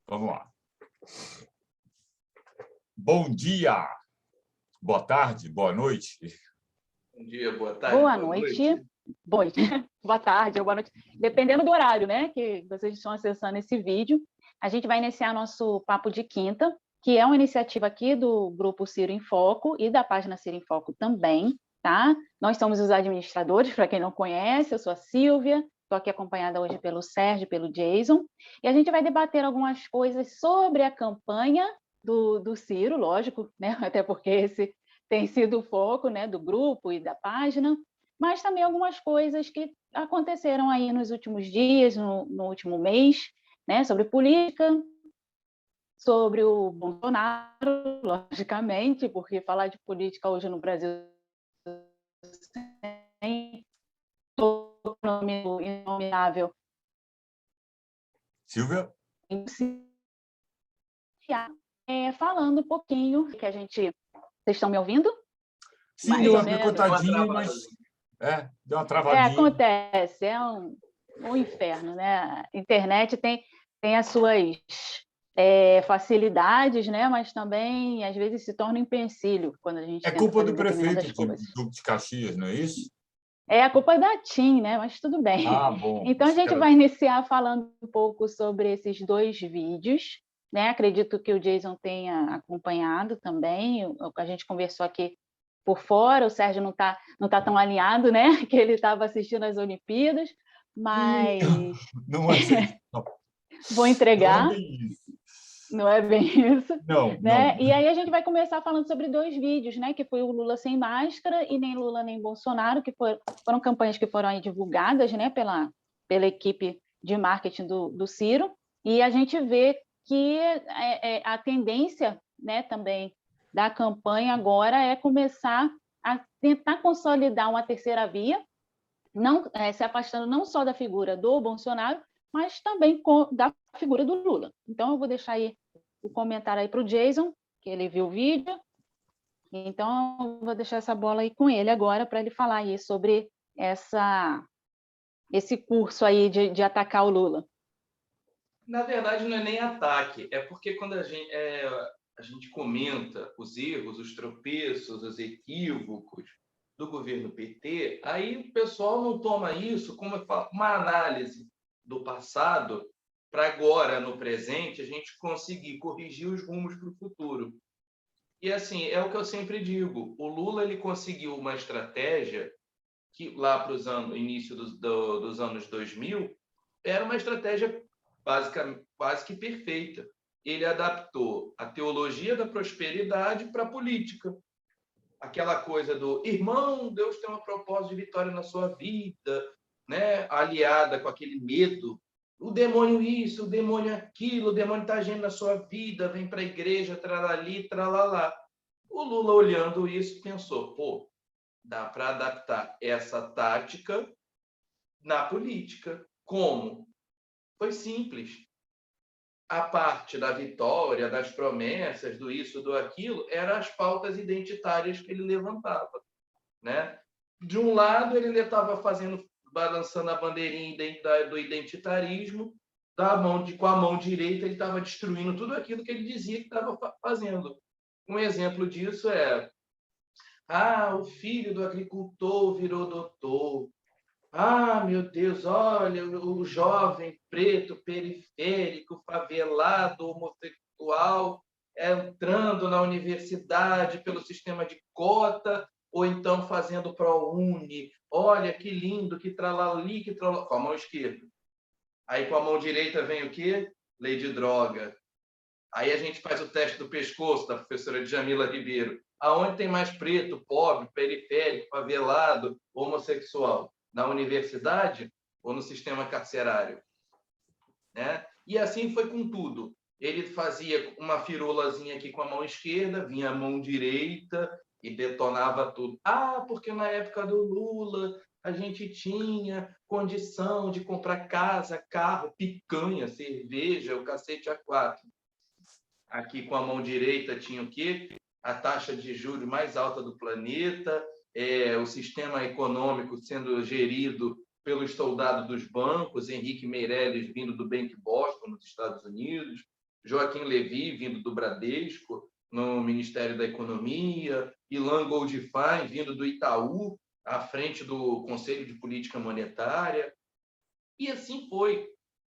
Vamos lá. Bom dia, boa tarde, boa noite. Bom dia, boa tarde, boa noite. Boa tarde ou boa noite, dependendo do horário, né, que vocês estão acessando esse vídeo. A gente vai iniciar nosso Papo de Quinta, que é uma iniciativa aqui do Grupo Ciro em Foco e da página Ciro em Foco também, tá? Nós somos os administradores, para quem não conhece, eu sou a Silvia, estou aqui acompanhada hoje pelo Sérgio e pelo Jason, e a gente vai debater algumas coisas sobre a campanha do Ciro, lógico, né? Até porque esse tem sido o foco, né, do grupo e da página, mas também algumas coisas que aconteceram aí nos últimos dias, no último mês, né, sobre política, sobre o Bolsonaro, logicamente, porque falar de política hoje no Brasil sem o nome inominável. Silvia? Falando um pouquinho, que a gente... Vocês estão me ouvindo? Sim, deu uma picotadinha, mas... deu uma travadinha. Acontece, é um inferno, né? A internet tem as suas facilidades, né? Mas também, às vezes, se torna um empecilho quando a gente É tenta culpa fazer do prefeito determinadas coisas. de Caxias, não é isso? É a culpa da TIM, né? Mas tudo bem. Ah, bom. Então, a gente vai iniciar falando um pouco sobre esses dois vídeos, né? Acredito que o Jason tenha acompanhado também. A gente conversou aqui por fora, o Sérgio não tá tão alinhado, né? Que ele estava assistindo as Olimpíadas, mas... Não é não. Vou entregar. Não é bem isso. Não é bem isso. Não, né? não. E aí a gente vai começar falando sobre dois vídeos, né? Que foi o Lula sem máscara e nem Lula nem Bolsonaro, que foram campanhas que foram aí divulgadas, né? Pela equipe de marketing do Ciro. E a gente vê que a tendência, né, também da campanha agora é começar a tentar consolidar uma terceira via, não se afastando não só da figura do Bolsonaro, mas também da figura do Lula. Então, eu vou deixar aí o comentário aí para o Jason, que ele viu o vídeo. Então, eu vou deixar essa bola aí com ele agora, para ele falar aí sobre esse curso aí de atacar o Lula. Na verdade, não é nem ataque, é porque quando a gente comenta os erros, os tropeços, os equívocos do governo PT, aí o pessoal não toma isso como uma análise do passado para agora, no presente, a gente conseguir corrigir os rumos para o futuro. E assim, é o que eu sempre digo, o Lula ele conseguiu uma estratégia que lá para o início dos anos 2000 era uma estratégia quase que perfeita. Ele adaptou a teologia da prosperidade para a política. Aquela coisa do irmão, Deus tem um propósito de vitória na sua vida, né? Aliada com aquele medo. O demônio isso, o demônio aquilo, o demônio está agindo na sua vida, vem para a igreja, tralali, tralalá. O Lula, olhando isso, pensou, pô, dá para adaptar essa tática na política. Como? Foi simples. A parte da vitória, das promessas, do isso, do aquilo, eram as pautas identitárias que ele levantava, né? De um lado, ele estava balançando a bandeirinha do identitarismo, com a mão direita, ele estava destruindo tudo aquilo que ele dizia que estava fazendo. Um exemplo disso é: o filho do agricultor virou doutor. Meu Deus, olha, o jovem preto, periférico, favelado, homossexual, entrando na universidade pelo sistema de cota, ou então fazendo ProUni. Olha, que lindo, que tralali, que tralali, com a mão esquerda. Aí, com a mão direita, vem o quê? Lei de droga. Aí a gente faz o teste do pescoço da professora Djamila Ribeiro. Aonde tem mais preto, pobre, periférico, favelado, homossexual? Na universidade ou no sistema carcerário? Né? E assim foi com tudo. Ele fazia uma firulazinha aqui com a mão esquerda, vinha a mão direita e detonava tudo. Porque na época do Lula a gente tinha condição de comprar casa, carro, picanha, cerveja, o cacete A4. Aqui com a mão direita tinha o quê? A taxa de juros mais alta do planeta, o sistema econômico sendo gerido pelos soldados dos bancos, Henrique Meirelles vindo do Bank Boston, nos Estados Unidos, Joaquim Levy, vindo do Bradesco, no Ministério da Economia, Ilan Goldfein, vindo do Itaú, à frente do Conselho de Política Monetária, e assim foi.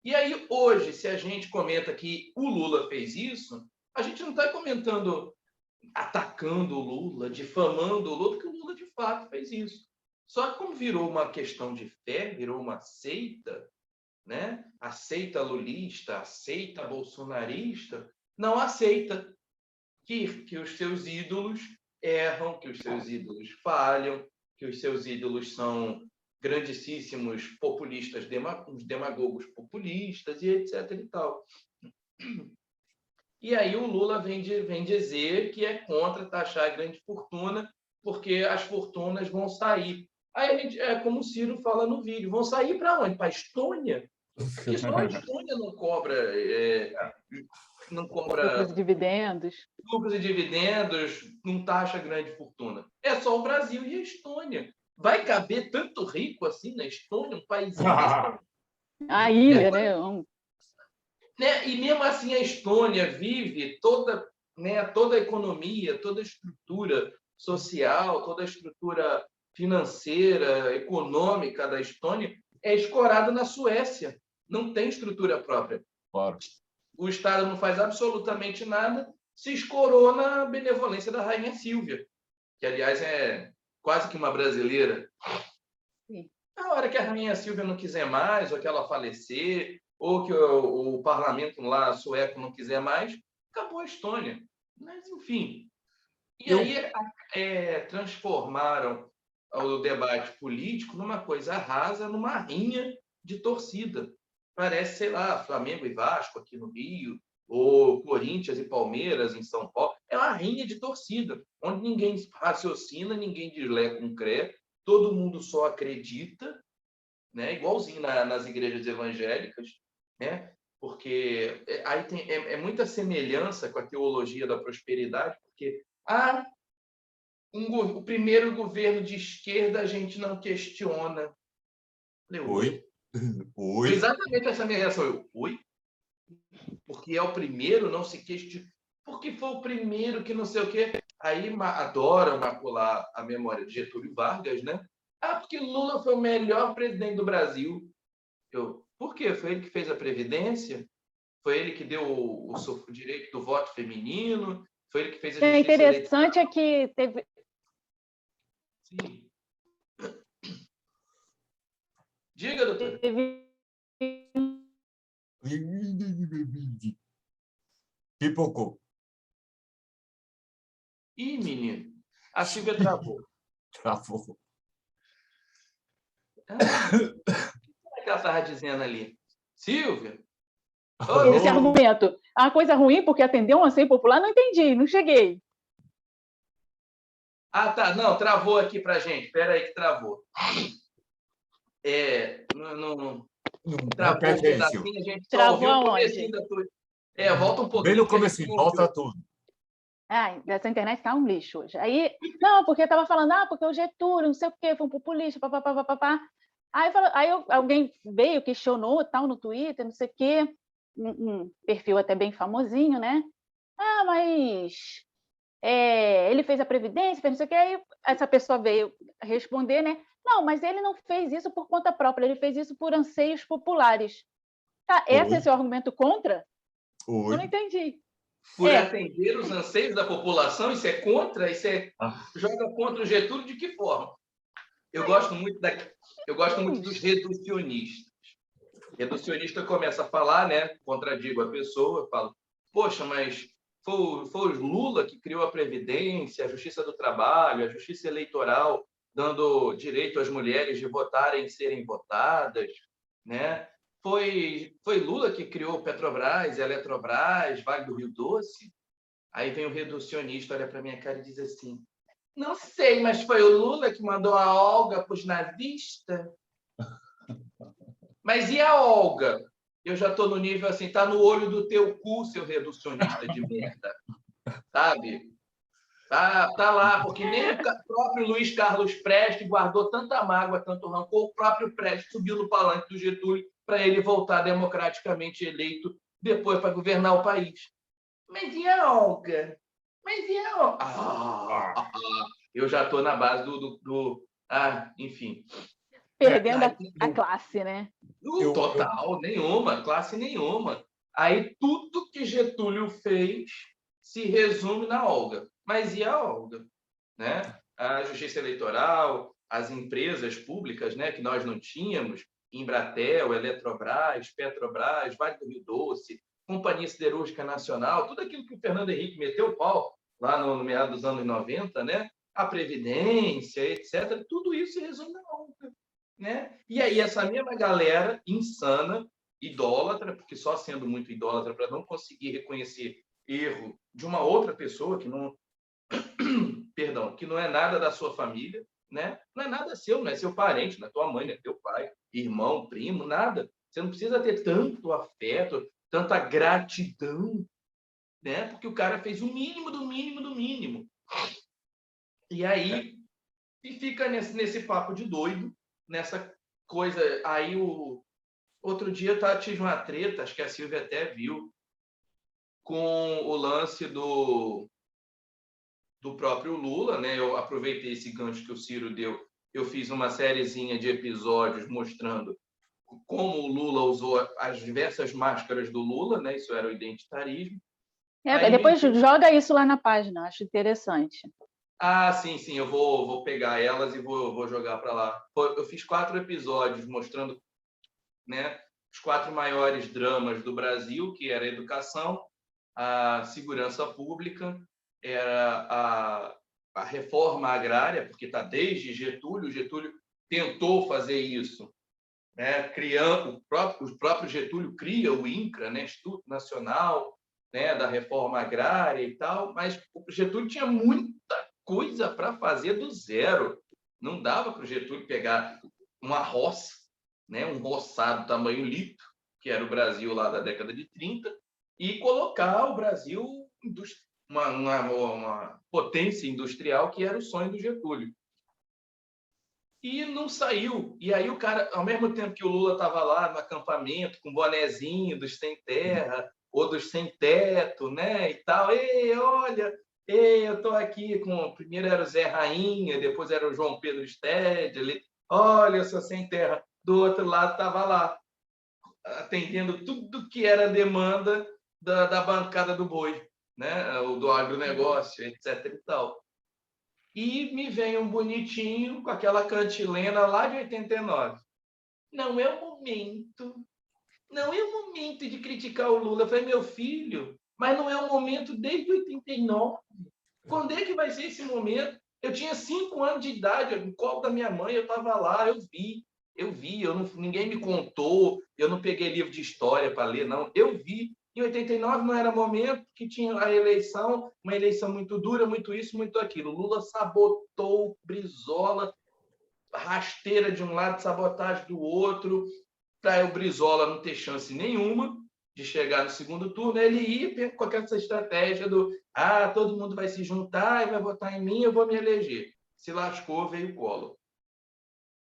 E aí, hoje, se a gente comenta que o Lula fez isso, a gente não está comentando, atacando o Lula, difamando o Lula, porque o Lula, de fato, fez isso. Só que como virou uma questão de fé, virou uma seita, né? A seita lulista, a seita bolsonarista, não aceita que os seus ídolos erram, que os seus ídolos falham, que os seus ídolos são grandíssimos populistas, demagogos populistas e etc. e tal. E aí o Lula vem dizer que é contra taxar a grande fortuna, porque as fortunas vão sair. Aí a gente, é como o Ciro fala no vídeo, vão sair para onde? Para a Estônia? Porque só a Estônia não cobra lucros e dividendos. Lucros e dividendos, não taxa grande fortuna. É só o Brasil e a Estônia. Vai caber tanto rico assim na Estônia, um país A ilha, né? E mesmo assim a Estônia vive toda a economia, toda a estrutura social, toda a estrutura financeira, econômica da Estônia é escorada na Suécia. Não tem estrutura própria. Claro. O Estado não faz absolutamente nada, se escorou na benevolência da Rainha Sílvia, que, aliás, é quase que uma brasileira. Sim. Na hora que a Rainha Sílvia não quiser mais, ou que ela falecer, ou que o parlamento lá sueco não quiser mais, acabou a Estônia. Mas, enfim. E aí transformaram o debate político numa coisa rasa, numa rinha de torcida. Parece, sei lá, Flamengo e Vasco aqui no Rio, ou Corinthians e Palmeiras em São Paulo. É uma rinha de torcida, onde ninguém raciocina, ninguém diz lé com cré, todo mundo só acredita, né? Igualzinho nas igrejas evangélicas, né? Porque aí tem muita semelhança com a teologia da prosperidade, porque o primeiro governo de esquerda a gente não questiona. Oi? Foi exatamente essa minha reação. Oi? Porque é o primeiro, não se questiona. Porque foi o primeiro que não sei o quê. Aí adoram macular a memória de Getúlio Vargas, né? Porque Lula foi o melhor presidente do Brasil. Por quê? Foi ele que fez a Previdência? Foi ele que deu o direito do voto feminino? Foi ele que fez a justiça interessante eleitoral? É que teve... Sim. Diga, doutora. Pipocou. Ih, menino. A Silvia travou. Travou. O que ela estava dizendo ali? Silvia? Esse argumento. É uma coisa ruim porque atendeu um anseio popular? Não entendi, não cheguei. Tá. Não, travou aqui pra gente. Espera aí que travou. Travou um pedacinho, a gente só ouviu o comecinho da tua... volta um pouquinho. Bem no comecinho, volta tudo. Essa internet tá um lixo hoje. Aí, não, porque eu estava falando, porque o Getúlio, não sei o quê, foi um populista, papapá. Aí alguém veio, questionou, tal, no Twitter, não sei o quê, um perfil até bem famosinho, né? Mas ele fez a Previdência, fez não sei o quê, aí essa pessoa veio responder, né? Não, mas ele não fez isso por conta própria, ele fez isso por anseios populares. Esse é seu argumento contra? Oi. Eu não entendi. Por atender os anseios da população, isso é contra? Joga contra o Getúlio de que forma? Eu gosto muito dos reducionistas. Reducionista começa a falar, né? Contradigo a pessoa, falo, poxa, mas foi o Lula que criou a Previdência, a Justiça do Trabalho, a Justiça Eleitoral, dando direito às mulheres de votarem e serem votadas, né? Foi Lula que criou Petrobras, Eletrobras, Vale do Rio Doce? Aí vem o reducionista, olha para minha cara e diz assim, não sei, mas foi o Lula que mandou a Olga para os nazistas? Mas e a Olga? Eu já estou no nível assim, tá no olho do teu cu, seu reducionista de merda. Sabe? Tá lá, porque nem o próprio Luiz Carlos Prestes guardou tanta mágoa, tanto rancor, o próprio Prestes subiu no palanque do Getúlio para ele voltar democraticamente eleito depois para governar o país. Mas e a Olga? Mas e a Olga? Eu já estou na base enfim. Perdendo a classe, né? Total, nenhuma, classe nenhuma. Aí tudo que Getúlio fez se resume na Olga. Mas e a Olga? Né? A justiça eleitoral, as empresas públicas, né, que nós não tínhamos, Embratel, Eletrobras, Petrobras, Vale do Rio Doce, Companhia Siderúrgica Nacional, tudo aquilo que o Fernando Henrique meteu o pau lá no meado dos anos 90, né? A Previdência, etc., tudo isso se resume na Olga. Né? E aí essa mesma galera insana, idólatra, porque só sendo muito idólatra para não conseguir reconhecer erro de uma outra pessoa que não, perdão, que não é nada da sua família, né? Não é nada seu, não é seu parente, não é tua mãe, não é teu pai, irmão, primo, nada. Você não precisa ter tanto afeto, tanta gratidão, né? Porque o cara fez o mínimo do mínimo do mínimo. E aí fica nesse papo de doido, nessa coisa. Aí outro dia eu tive uma treta, acho que a Silvia até viu, com o lance do próprio Lula, né? Eu aproveitei esse gancho que o Ciro deu, eu fiz uma sériezinha de episódios mostrando como o Lula usou as diversas máscaras do Lula, né? Isso era o identitarismo. Depois joga isso lá na página, acho interessante. Sim, eu vou pegar elas e vou jogar para lá. Eu fiz 4 episódios mostrando, né, os 4 maiores dramas do Brasil, que era a educação, a segurança pública, era a reforma agrária, porque está desde Getúlio. Getúlio tentou fazer isso, né, criando o próprio Getúlio cria o INCRA, né, Instituto Nacional, né, da Reforma Agrária e tal, mas o Getúlio tinha muita coisa para fazer do zero. Não dava para o Getúlio pegar uma roça, né, um roçado tamanho litro, que era o Brasil lá da década de 30, e colocar o Brasil uma potência industrial, que era o sonho do Getúlio. E não saiu. E aí o cara, ao mesmo tempo que o Lula estava lá no acampamento, com o bonezinho dos sem terra, ou dos sem teto, né, e tal, olha, eu estou aqui com... Primeiro era o Zé Rainha, depois era o João Pedro Stedley, olha, eu sou sem terra. Do outro lado estava lá, atendendo tudo que era demanda da bancada do boi, né, do agronegócio, etc. e tal. E me vem um bonitinho com aquela cantilena lá de 89. Não é o momento. Não é o momento de criticar o Lula. Eu falei, meu filho, mas não é o momento desde 89. Quando é que vai ser esse momento? Eu tinha 5 anos de idade, no colo da minha mãe, eu estava lá, eu vi, ninguém me contou, eu não peguei livro de história para ler, não. Eu vi. Em 89 não era momento, que tinha a eleição, uma eleição muito dura, muito isso, muito aquilo. Lula sabotou Brizola, rasteira de um lado, sabotagem do outro, para o Brizola não ter chance nenhuma de chegar no segundo turno. Ele ia com essa estratégia do todo mundo vai se juntar e vai votar em mim, eu vou me eleger. Se lascou, veio o Collor.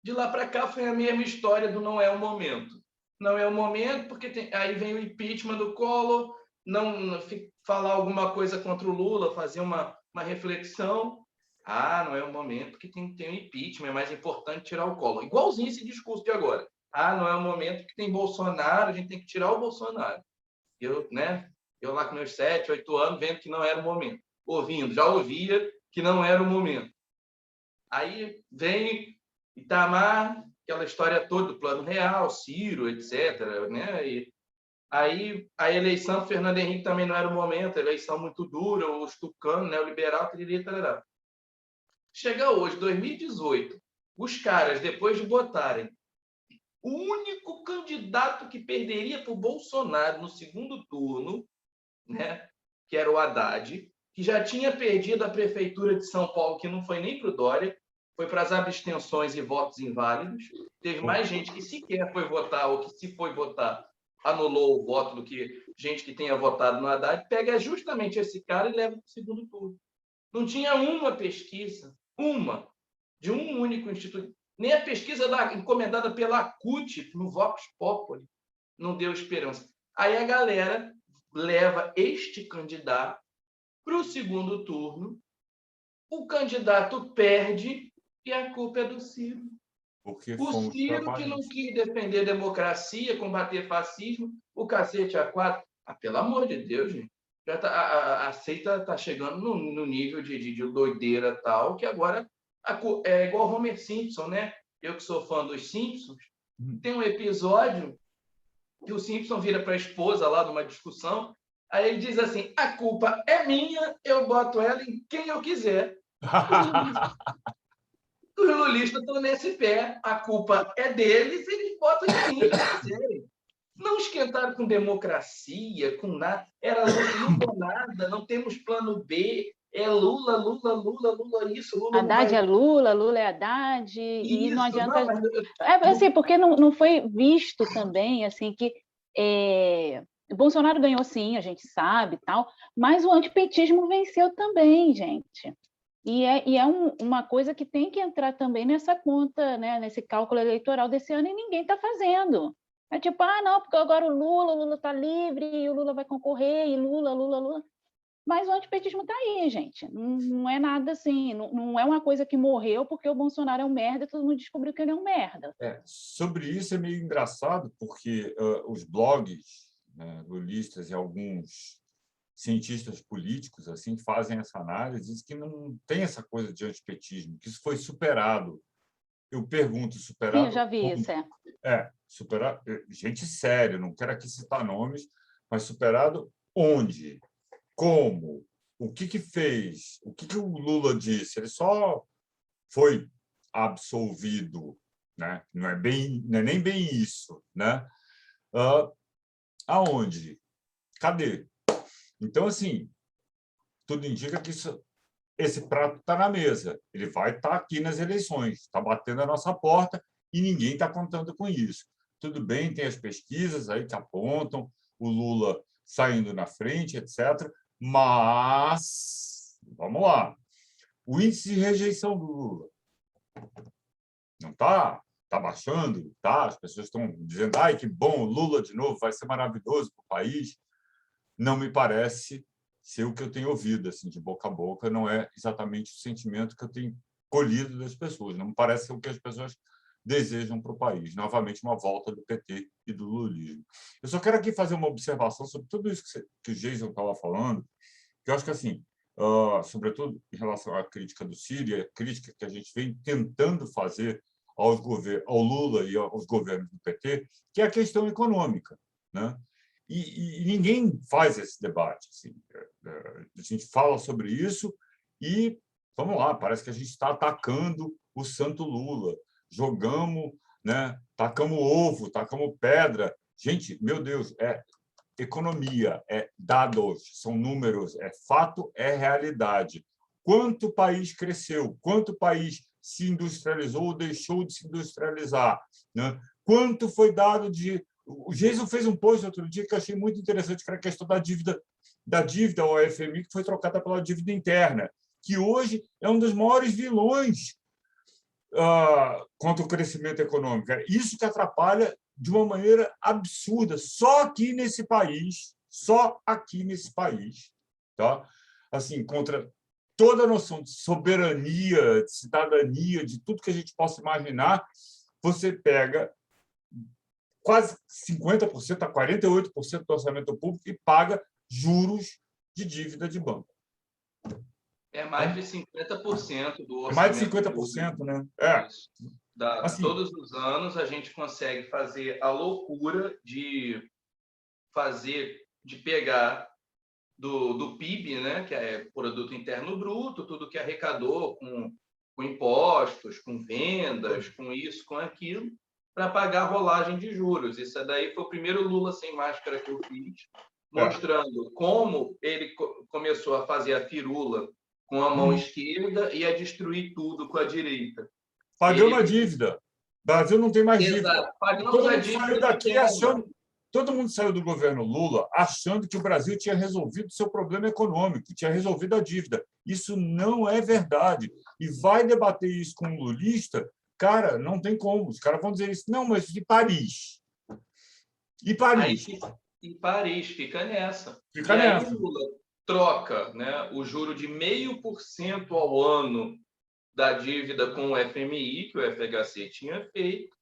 De lá para cá foi a mesma história do não é o momento. Não é o momento, porque aí vem o impeachment do Collor, não falar alguma coisa contra o Lula, fazer uma reflexão. Não é o momento, porque tem que ter um impeachment, é mais importante tirar o Collor. Igualzinho esse discurso de agora. Não é o momento, que tem Bolsonaro, a gente tem que tirar o Bolsonaro. Eu lá com meus 7, 8 anos, vendo que não era o momento. Já ouvia que não era o momento. Aí vem Itamar, aquela história toda do Plano Real, Ciro, etc. Né? E aí a eleição do Fernando Henrique também não era o momento, a eleição muito dura, os tucanos, neoliberal, tarará. Chega hoje, 2018, os caras, depois de botarem o único candidato que perderia para o Bolsonaro no segundo turno, né, que era o Haddad, que já tinha perdido a prefeitura de São Paulo, que não foi nem para o Dória, foi para as abstenções e votos inválidos. Teve mais gente que sequer foi votar, ou que, se foi votar, anulou o voto, do que gente que tenha votado no Haddad. Pega justamente esse cara e leva para o segundo turno. Não tinha uma pesquisa, de um único instituto. Nem a pesquisa encomendada pela CUT, no Vox Populi, não deu esperança. Aí a galera leva este candidato para o segundo turno, o candidato perde e a culpa é do Ciro. Porque O fomos Ciro que não trabalhistas. quis defender a democracia, combater fascismo, o cacete a quatro. Pelo amor de Deus, gente. Já a seita está chegando no nível de doideira tal, que agora é igual Homer Simpson, né? Eu que sou fã dos Simpsons, tem um episódio que o Simpson vira para a esposa lá numa discussão, aí ele diz assim, a culpa é minha, eu boto ela em quem eu quiser. Os lulistas estão nesse pé, a culpa é deles, eles botam em quem eles quiserem. Não esquentaram com democracia, com nada. Era Lula ou nada, não temos plano B. É Lula, Lula, Lula, Lula isso, Lula não Haddad vai... é Lula, Lula é Haddad, e não Isso, adianta... não, mas... É assim, porque não foi visto também, assim, que Bolsonaro ganhou sim, a gente sabe, tal, mas o antipetismo venceu também, gente. E é uma coisa que tem que entrar também nessa conta, né, nesse cálculo eleitoral desse ano, e ninguém está fazendo. É tipo, não, porque agora o Lula está livre, e o Lula vai concorrer, e Lula. Mas o antipetismo está aí, gente. Não é nada assim, não é uma coisa que morreu porque o Bolsonaro é um merda e todo mundo descobriu que ele é um merda. Sobre isso é meio engraçado, porque os blogs, né, lulistas e alguns cientistas políticos assim fazem essa análise, dizem que não tem essa coisa de antipetismo, que isso foi superado. Eu pergunto, Sim, superado eu já vi como? isso, Superado, gente sério, não quero aqui citar nomes, mas superado onde? Como? O que fez? O que o Lula disse? Ele só foi absolvido, né? Não é nem bem isso, né? Aonde? Cadê? Então, assim, tudo indica que esse prato está na mesa. Ele vai estar aqui nas eleições, está batendo a nossa porta e ninguém está contando com isso. Tudo bem, tem as pesquisas aí que apontam o Lula saindo na frente, etc. Mas, vamos lá, o índice de rejeição do Lula não está baixando, tá? As pessoas estão dizendo, ai, que bom, Lula de novo, vai ser maravilhoso para o país. Não me parece ser o que eu tenho ouvido, assim, de boca a boca, não é exatamente o sentimento que eu tenho colhido das pessoas, não me parece ser o que as pessoas desejam para o país. Novamente, uma volta do PT e do lulismo. Eu só quero aqui fazer uma observação sobre tudo isso que o Jason estava falando, que eu acho que, assim, sobretudo em relação à crítica do Ciro e a crítica que a gente vem tentando fazer ao Lula e aos governos do PT, que é a questão econômica, né? E ninguém faz esse debate. Assim. A gente fala sobre isso e, vamos lá, parece que a gente está atacando o santo Lula. Jogamos, né? Tacamos ovo, tacamos pedra. Gente, meu Deus, é economia, é dados, são números, é fato, é realidade. Quanto o país cresceu? Quanto o país se industrializou ou deixou de se industrializar? Né? Quanto foi dado de... O Jason fez um post outro dia que eu achei muito interessante, que era a questão da dívida ao FMI, que foi trocada pela dívida interna, que hoje é um dos maiores vilões contra o crescimento econômico. É isso que atrapalha de uma maneira absurda, só aqui nesse país, tá? Assim, contra toda a noção de soberania, de cidadania, de tudo que a gente possa imaginar, você pega quase 50% a 48% do orçamento público e paga juros de dívida de banco. É mais de 50% do orçamento. É mais de 50%, né? Assim, todos os anos a gente consegue fazer a loucura de pegar do PIB, né, que é Produto Interno Bruto, tudo que arrecadou com impostos, com vendas, com isso, com aquilo, para pagar a rolagem de juros. Isso daí foi o primeiro Lula sem máscara que eu fiz, mostrando como ele começou a fazer a firula com a mão esquerda e a destruir tudo com a direita. Pagamos a dívida. O Brasil não tem mais dívida. Exato. Pagamos Todo a mundo dívida saiu daqui achando... Todo mundo saiu do governo Lula achando que o Brasil tinha resolvido o seu problema econômico, tinha resolvido a dívida. Isso não é verdade. E vai debater isso com um lulista, cara, não tem como. Os caras vão dizer isso. Não, mas e Paris? E Paris? E Paris fica nessa. Fica E aí nessa. o Lula troca, né, o juro de 0,5% ao ano da dívida com o FMI, que o FHC tinha feito.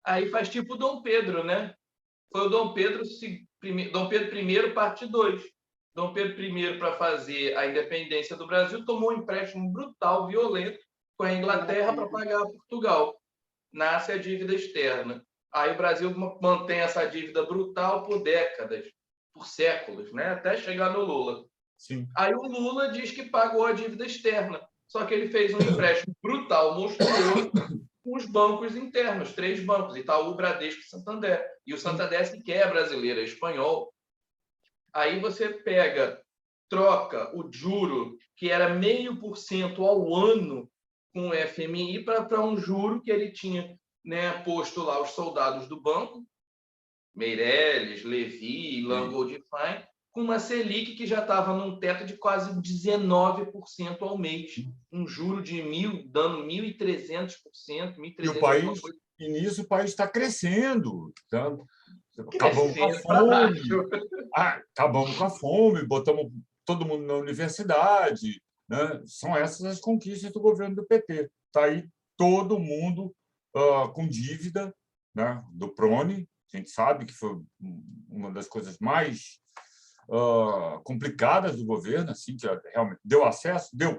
Aí faz tipo o Dom Pedro, né? Foi o Dom Pedro I, parte 2. Dom Pedro I, para fazer a independência do Brasil, tomou um empréstimo brutal, violento, com a Inglaterra para pagar a Portugal. Nasce a dívida externa. Aí o Brasil mantém essa dívida brutal por décadas, por séculos, né? Até chegar no Lula. Sim. Aí o Lula diz que pagou a dívida externa, só que ele fez um empréstimo brutal, monstruoso, com os bancos internos, 3 bancos, Itaú, Bradesco e Santander. E o Santander sequer é brasileiro, é espanhol. Aí você troca o juro, que era 0,5% ao ano com o FMI, para um juro que ele tinha, né, posto lá os soldados do banco, Meirelles, Levi, Langold Fine, com uma Selic que já estava num teto de quase 19% ao mês. Um juro de dando 1.300%, 1.300%. E nisso o país está crescendo. Então, acabamos com a fome, botamos todo mundo na universidade. Né? São essas as conquistas do governo do PT. Está aí todo mundo com dívida, né? Do PRONE. A gente sabe que foi uma das coisas mais complicadas do governo, assim, que realmente deu acesso, deu.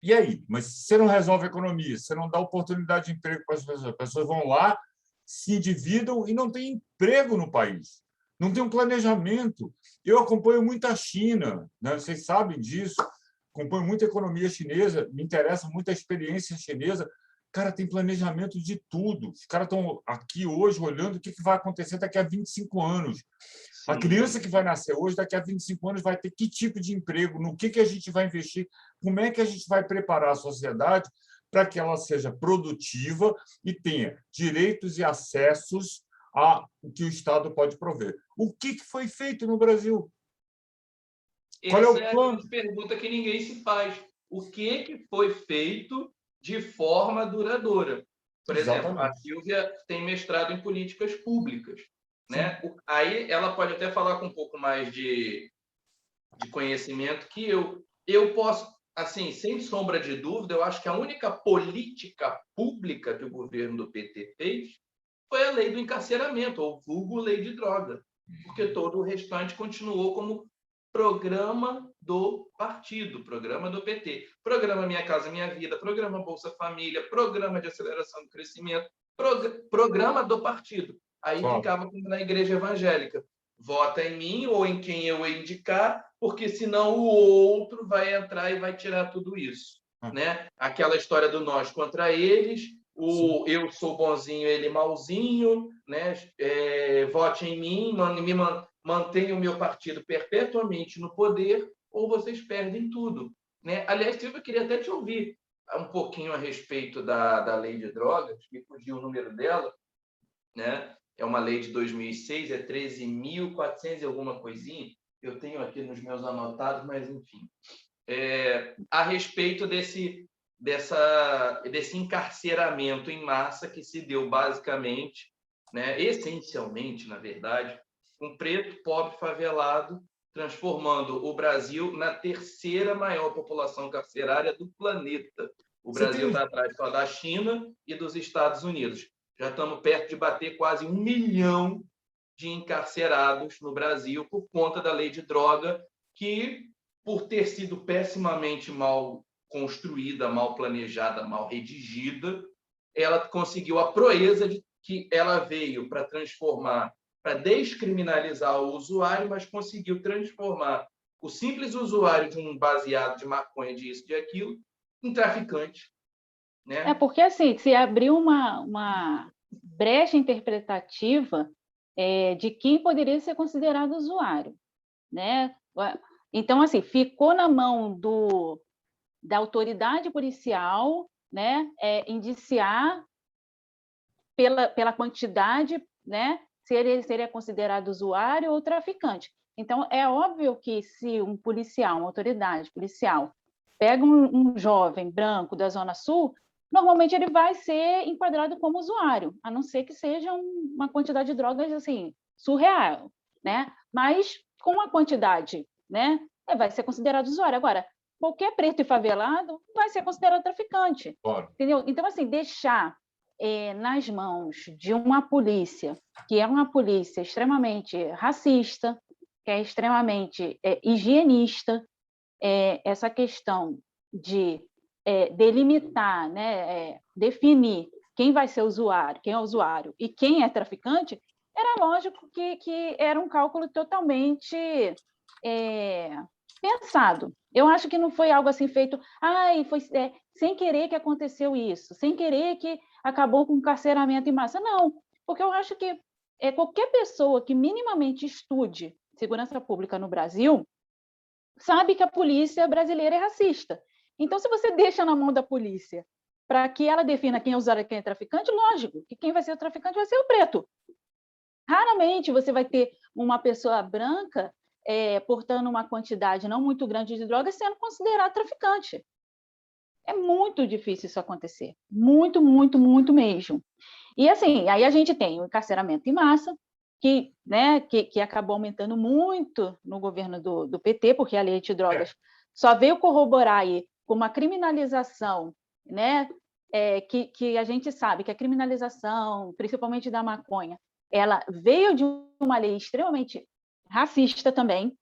E aí? Mas você não resolve a economia, você não dá oportunidade de emprego para as pessoas. As pessoas vão lá, se endividam e não tem emprego no país. Não tem um planejamento. Eu acompanho muito a China, né? Vocês sabem disso. Acompanho muito a economia chinesa, me interessa muito a experiência chinesa. Cara, tem planejamento de tudo. Os caras estão aqui hoje olhando o que vai acontecer daqui a 25 anos. Sim. A criança que vai nascer hoje, daqui a 25 anos, vai ter que tipo de emprego, no que a gente vai investir, como é que a gente vai preparar a sociedade para que ela seja produtiva e tenha direitos e acessos ao que o Estado pode prover. O que foi feito no Brasil? Qual é o plano? Essa é a pergunta que ninguém se faz. O que foi feito de forma duradoura? Por exemplo, a Silvia tem mestrado em políticas públicas, né? Aí ela pode até falar com um pouco mais de conhecimento que eu. Eu posso, assim, sem sombra de dúvida, eu acho que a única política pública que o governo do PT fez foi a lei do encarceramento, ou vulgo lei de droga, porque todo o restante continuou como programa do partido, programa do PT. Programa Minha Casa Minha Vida, programa Bolsa Família, programa de aceleração do crescimento, programa do partido. Aí ficava como na igreja evangélica. Vota em mim ou em quem eu indicar, porque senão o outro vai entrar e vai tirar tudo isso. Né? Aquela história do nós contra eles, eu sou bonzinho, ele malzinho, né? Vote em mim, mantenha o meu partido perpetuamente no poder, ou vocês perdem tudo. Né? Aliás, Silvia, eu queria até te ouvir um pouquinho a respeito da lei de drogas, me fugiu o número dela, né? É uma lei de 2006, é 13.400 e alguma coisinha, eu tenho aqui nos meus anotados, mas enfim. A respeito desse encarceramento em massa que se deu basicamente, né, essencialmente, na verdade, um preto, pobre, favelado, transformando o Brasil na terceira maior população carcerária do planeta. O Brasil está atrás só da China e dos Estados Unidos. Já estamos perto de bater quase 1 milhão de encarcerados no Brasil por conta da lei de droga, que, por ter sido pessimamente mal construída, mal planejada, mal redigida, ela conseguiu a proeza de que ela veio para transformar, para descriminalizar o usuário, mas conseguiu transformar o simples usuário de um baseado de maconha, disso, de aquilo, em traficante. Né? Porque, assim, se abriu uma brecha interpretativa de quem poderia ser considerado usuário. Né? Então, assim, ficou na mão da autoridade policial, né, indiciar pela quantidade, né, se ele seria considerado usuário ou traficante. Então, é óbvio que se um policial, uma autoridade policial, pega um jovem branco da Zona Sul, normalmente ele vai ser enquadrado como usuário, a não ser que seja uma quantidade de drogas assim, surreal. né? Mas com a quantidade, né? Vai ser considerado usuário. Agora, qualquer preto e favelado vai ser considerado traficante. Claro. Entendeu? Então, assim, deixar nas mãos de uma polícia, que é uma polícia extremamente racista, que é extremamente higienista, essa questão de delimitar, né, definir quem vai ser usuário, quem é usuário e quem é traficante, era lógico que era um cálculo totalmente pensado. Eu acho que não foi algo assim feito, foi sem querer que aconteceu isso, sem querer que acabou com o encarceramento em massa. Não, porque eu acho que qualquer pessoa que minimamente estude segurança pública no Brasil sabe que a polícia brasileira é racista. Então, se você deixa na mão da polícia para que ela defina quem é usuário e quem é traficante, lógico que quem vai ser o traficante vai ser o preto. Raramente você vai ter uma pessoa branca portando uma quantidade não muito grande de drogas sendo considerado traficante. É muito difícil isso acontecer. Muito, muito, muito mesmo. E assim, aí a gente tem o encarceramento em massa, que acabou aumentando muito no governo do PT, porque a lei de drogas só veio corroborar aí com uma criminalização, né? Que a gente sabe que a criminalização, principalmente da maconha, ela veio de uma lei extremamente racista também,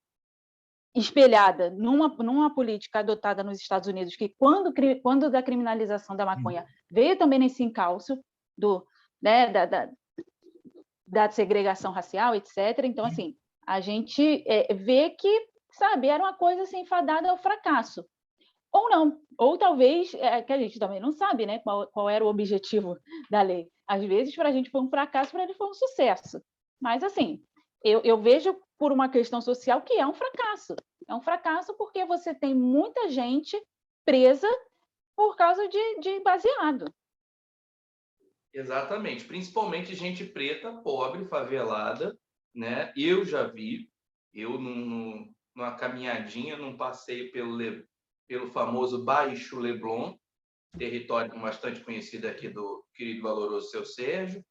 espelhada numa política adotada nos Estados Unidos, que quando da criminalização da maconha veio também nesse encalço da segregação racial, etc. Então, assim, a gente vê que, sabe, era uma coisa assim, fadada ao fracasso. Ou não, ou talvez, que a gente também não sabe, né, qual era o objetivo da lei. Às vezes, para a gente foi um fracasso, para ele foi um sucesso. Mas, assim, eu vejo por uma questão social que é um fracasso. É um fracasso porque você tem muita gente presa por causa de baseado. Exatamente, principalmente gente preta, pobre, favelada, né? Eu já vi, numa caminhadinha, num passeio pelo famoso Baixo Leblon, território bastante conhecido aqui do querido valoroso seu Sérgio,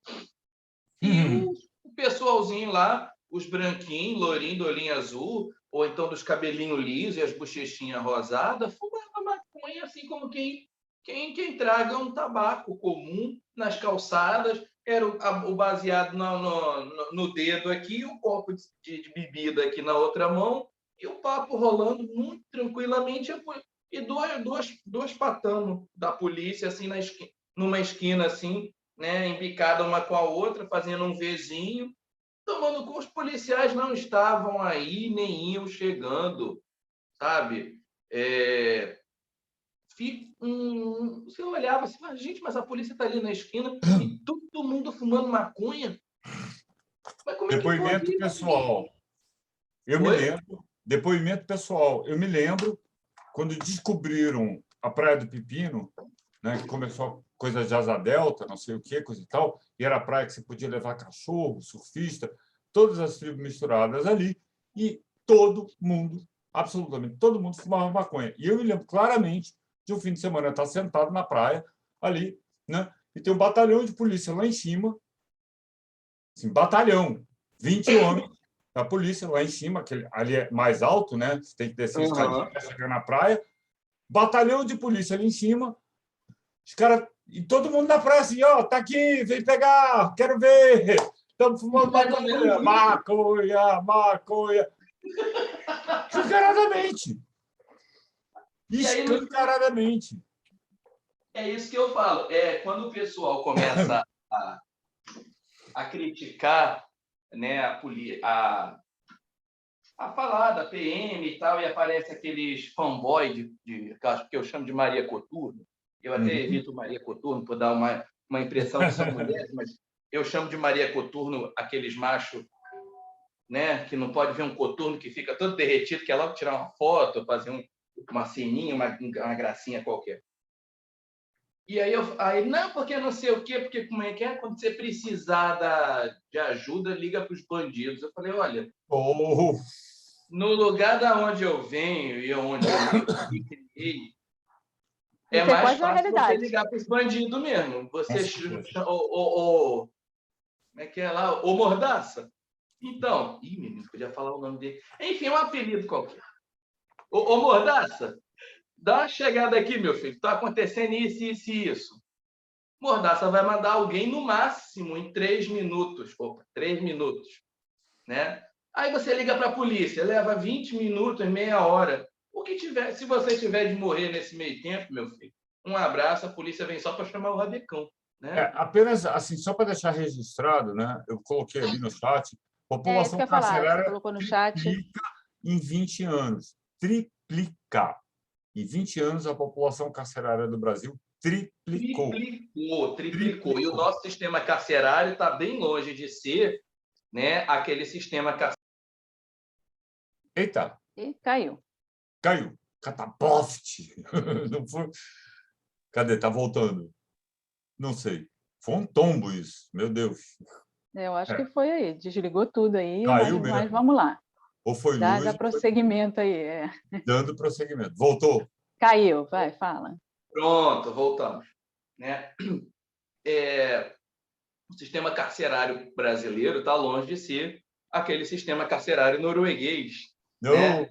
e o pessoalzinho lá, os branquinhos, lourinho do olhinho azul, ou então dos cabelinhos lisos e as bochechinhas rosadas, fumava maconha assim como quem traga um tabaco comum nas calçadas, era o baseado no dedo aqui, o copo de bebida aqui na outra mão, e o papo rolando muito tranquilamente, e dois patamos da polícia, assim, numa esquina, assim, né, embicada uma com a outra, fazendo um Vzinho, tomando com os policiais não estavam aí, nem iam chegando, sabe? Você olhava assim, gente, mas a polícia está ali na esquina e todo mundo fumando maconha. Mas como é que Depoimento pode? pessoal. Depoimento pessoal. Eu me lembro quando descobriram a Praia do Pepino, né, que começou coisa de asa delta, não sei o que, coisa e tal, e era a praia que você podia levar cachorro, surfista, todas as tribos misturadas ali, e todo mundo, absolutamente todo mundo fumava maconha. E eu me lembro claramente de um fim de semana estar sentado na praia ali, né, e tem um batalhão de polícia lá em cima, assim, batalhão, 20 homens da polícia lá em cima, que ali é mais alto, né, você tem que descer a escadinha para chegar na praia, batalhão de polícia ali em cima, os caras, e todo mundo na praia assim, tá aqui, vem pegar, quero ver, estamos fumando maconha, escancaradamente. Escancaradamente. É isso que eu falo. Quando o pessoal começa a criticar, né, a falar da PM e tal, e aparece aqueles fanboy que eu chamo de Maria Coturno. Eu até evito Maria Coturno por dar uma impressão que são mulheres, mas eu chamo de Maria Coturno aqueles machos, né, que não pode ver um coturno que fica todo derretido, quer logo tirar uma foto, fazer uma ceninha, uma gracinha qualquer. E aí, não, porque não sei o quê, porque como é que é? Quando você precisar de ajuda, liga para os bandidos. Eu falei, olha, no lugar da onde eu venho e onde eu me criei, é mais fácil você ligar para os bandidos mesmo. Você como é que é lá? Ô Mordaça, Então, menino, podia falar o nome dele. Enfim, um apelido qualquer. Ô, Mordaça, dá uma chegada aqui, meu filho. Está acontecendo isso, isso e isso. Mordaça vai mandar alguém no máximo em 3 minutos. Opa, 3 minutos. Né? Aí você liga para a polícia, leva 20 minutos, meia hora. O que tiver, se você tiver de morrer nesse meio tempo, meu filho, um abraço, a polícia vem só para chamar o rabecão. Né? Apenas assim, só para deixar registrado, né? Eu coloquei ali no chat, Isso população que eu ia falar, você carcerária colocou no chat. triplica em 20 anos. Triplicar. Em 20 anos, a população carcerária do Brasil triplicou. Triplicou. E o nosso sistema carcerário está bem longe de ser, né, aquele sistema carcerário. Eita! E caiu. Caiu. Cataposte. Não foi... Cadê? Tá voltando. Não sei. Foi um tombo isso. Meu Deus. Eu acho que foi aí. Desligou tudo aí, Caiu mas mesmo. vamos lá. Ou foi Dá luz. prosseguimento aí. Dando prosseguimento. Voltou? Caiu, vai, fala. Pronto, voltamos. Né? O sistema carcerário brasileiro está longe de ser aquele sistema carcerário norueguês, Não. né?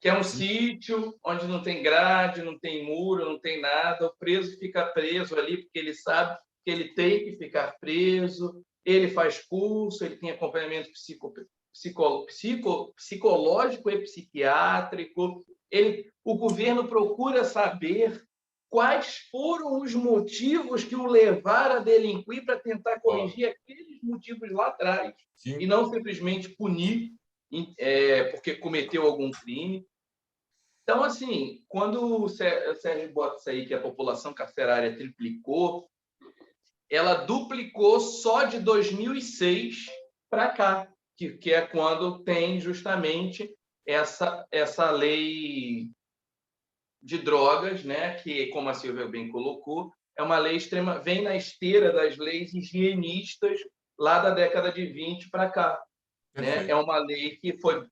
Que é um sítio onde não tem grade, não tem muro, não tem nada. O preso fica preso ali porque ele sabe que ele tem que ficar preso. Ele faz curso, ele tem acompanhamento psicológico e psiquiátrico. O governo procura saber quais foram os motivos que o levaram a delinquir para tentar corrigir aqueles motivos lá atrás. Sim. E não simplesmente punir porque cometeu algum crime. Então, assim, quando o Sérgio bota isso aí que a população carcerária triplicou, ela duplicou só de 2006 para cá, que é quando tem justamente essa lei de drogas, né, que, como a Silvia bem colocou, é uma lei extrema, vem na esteira das leis higienistas lá da década de 20 para cá. Né? É uma lei que foi...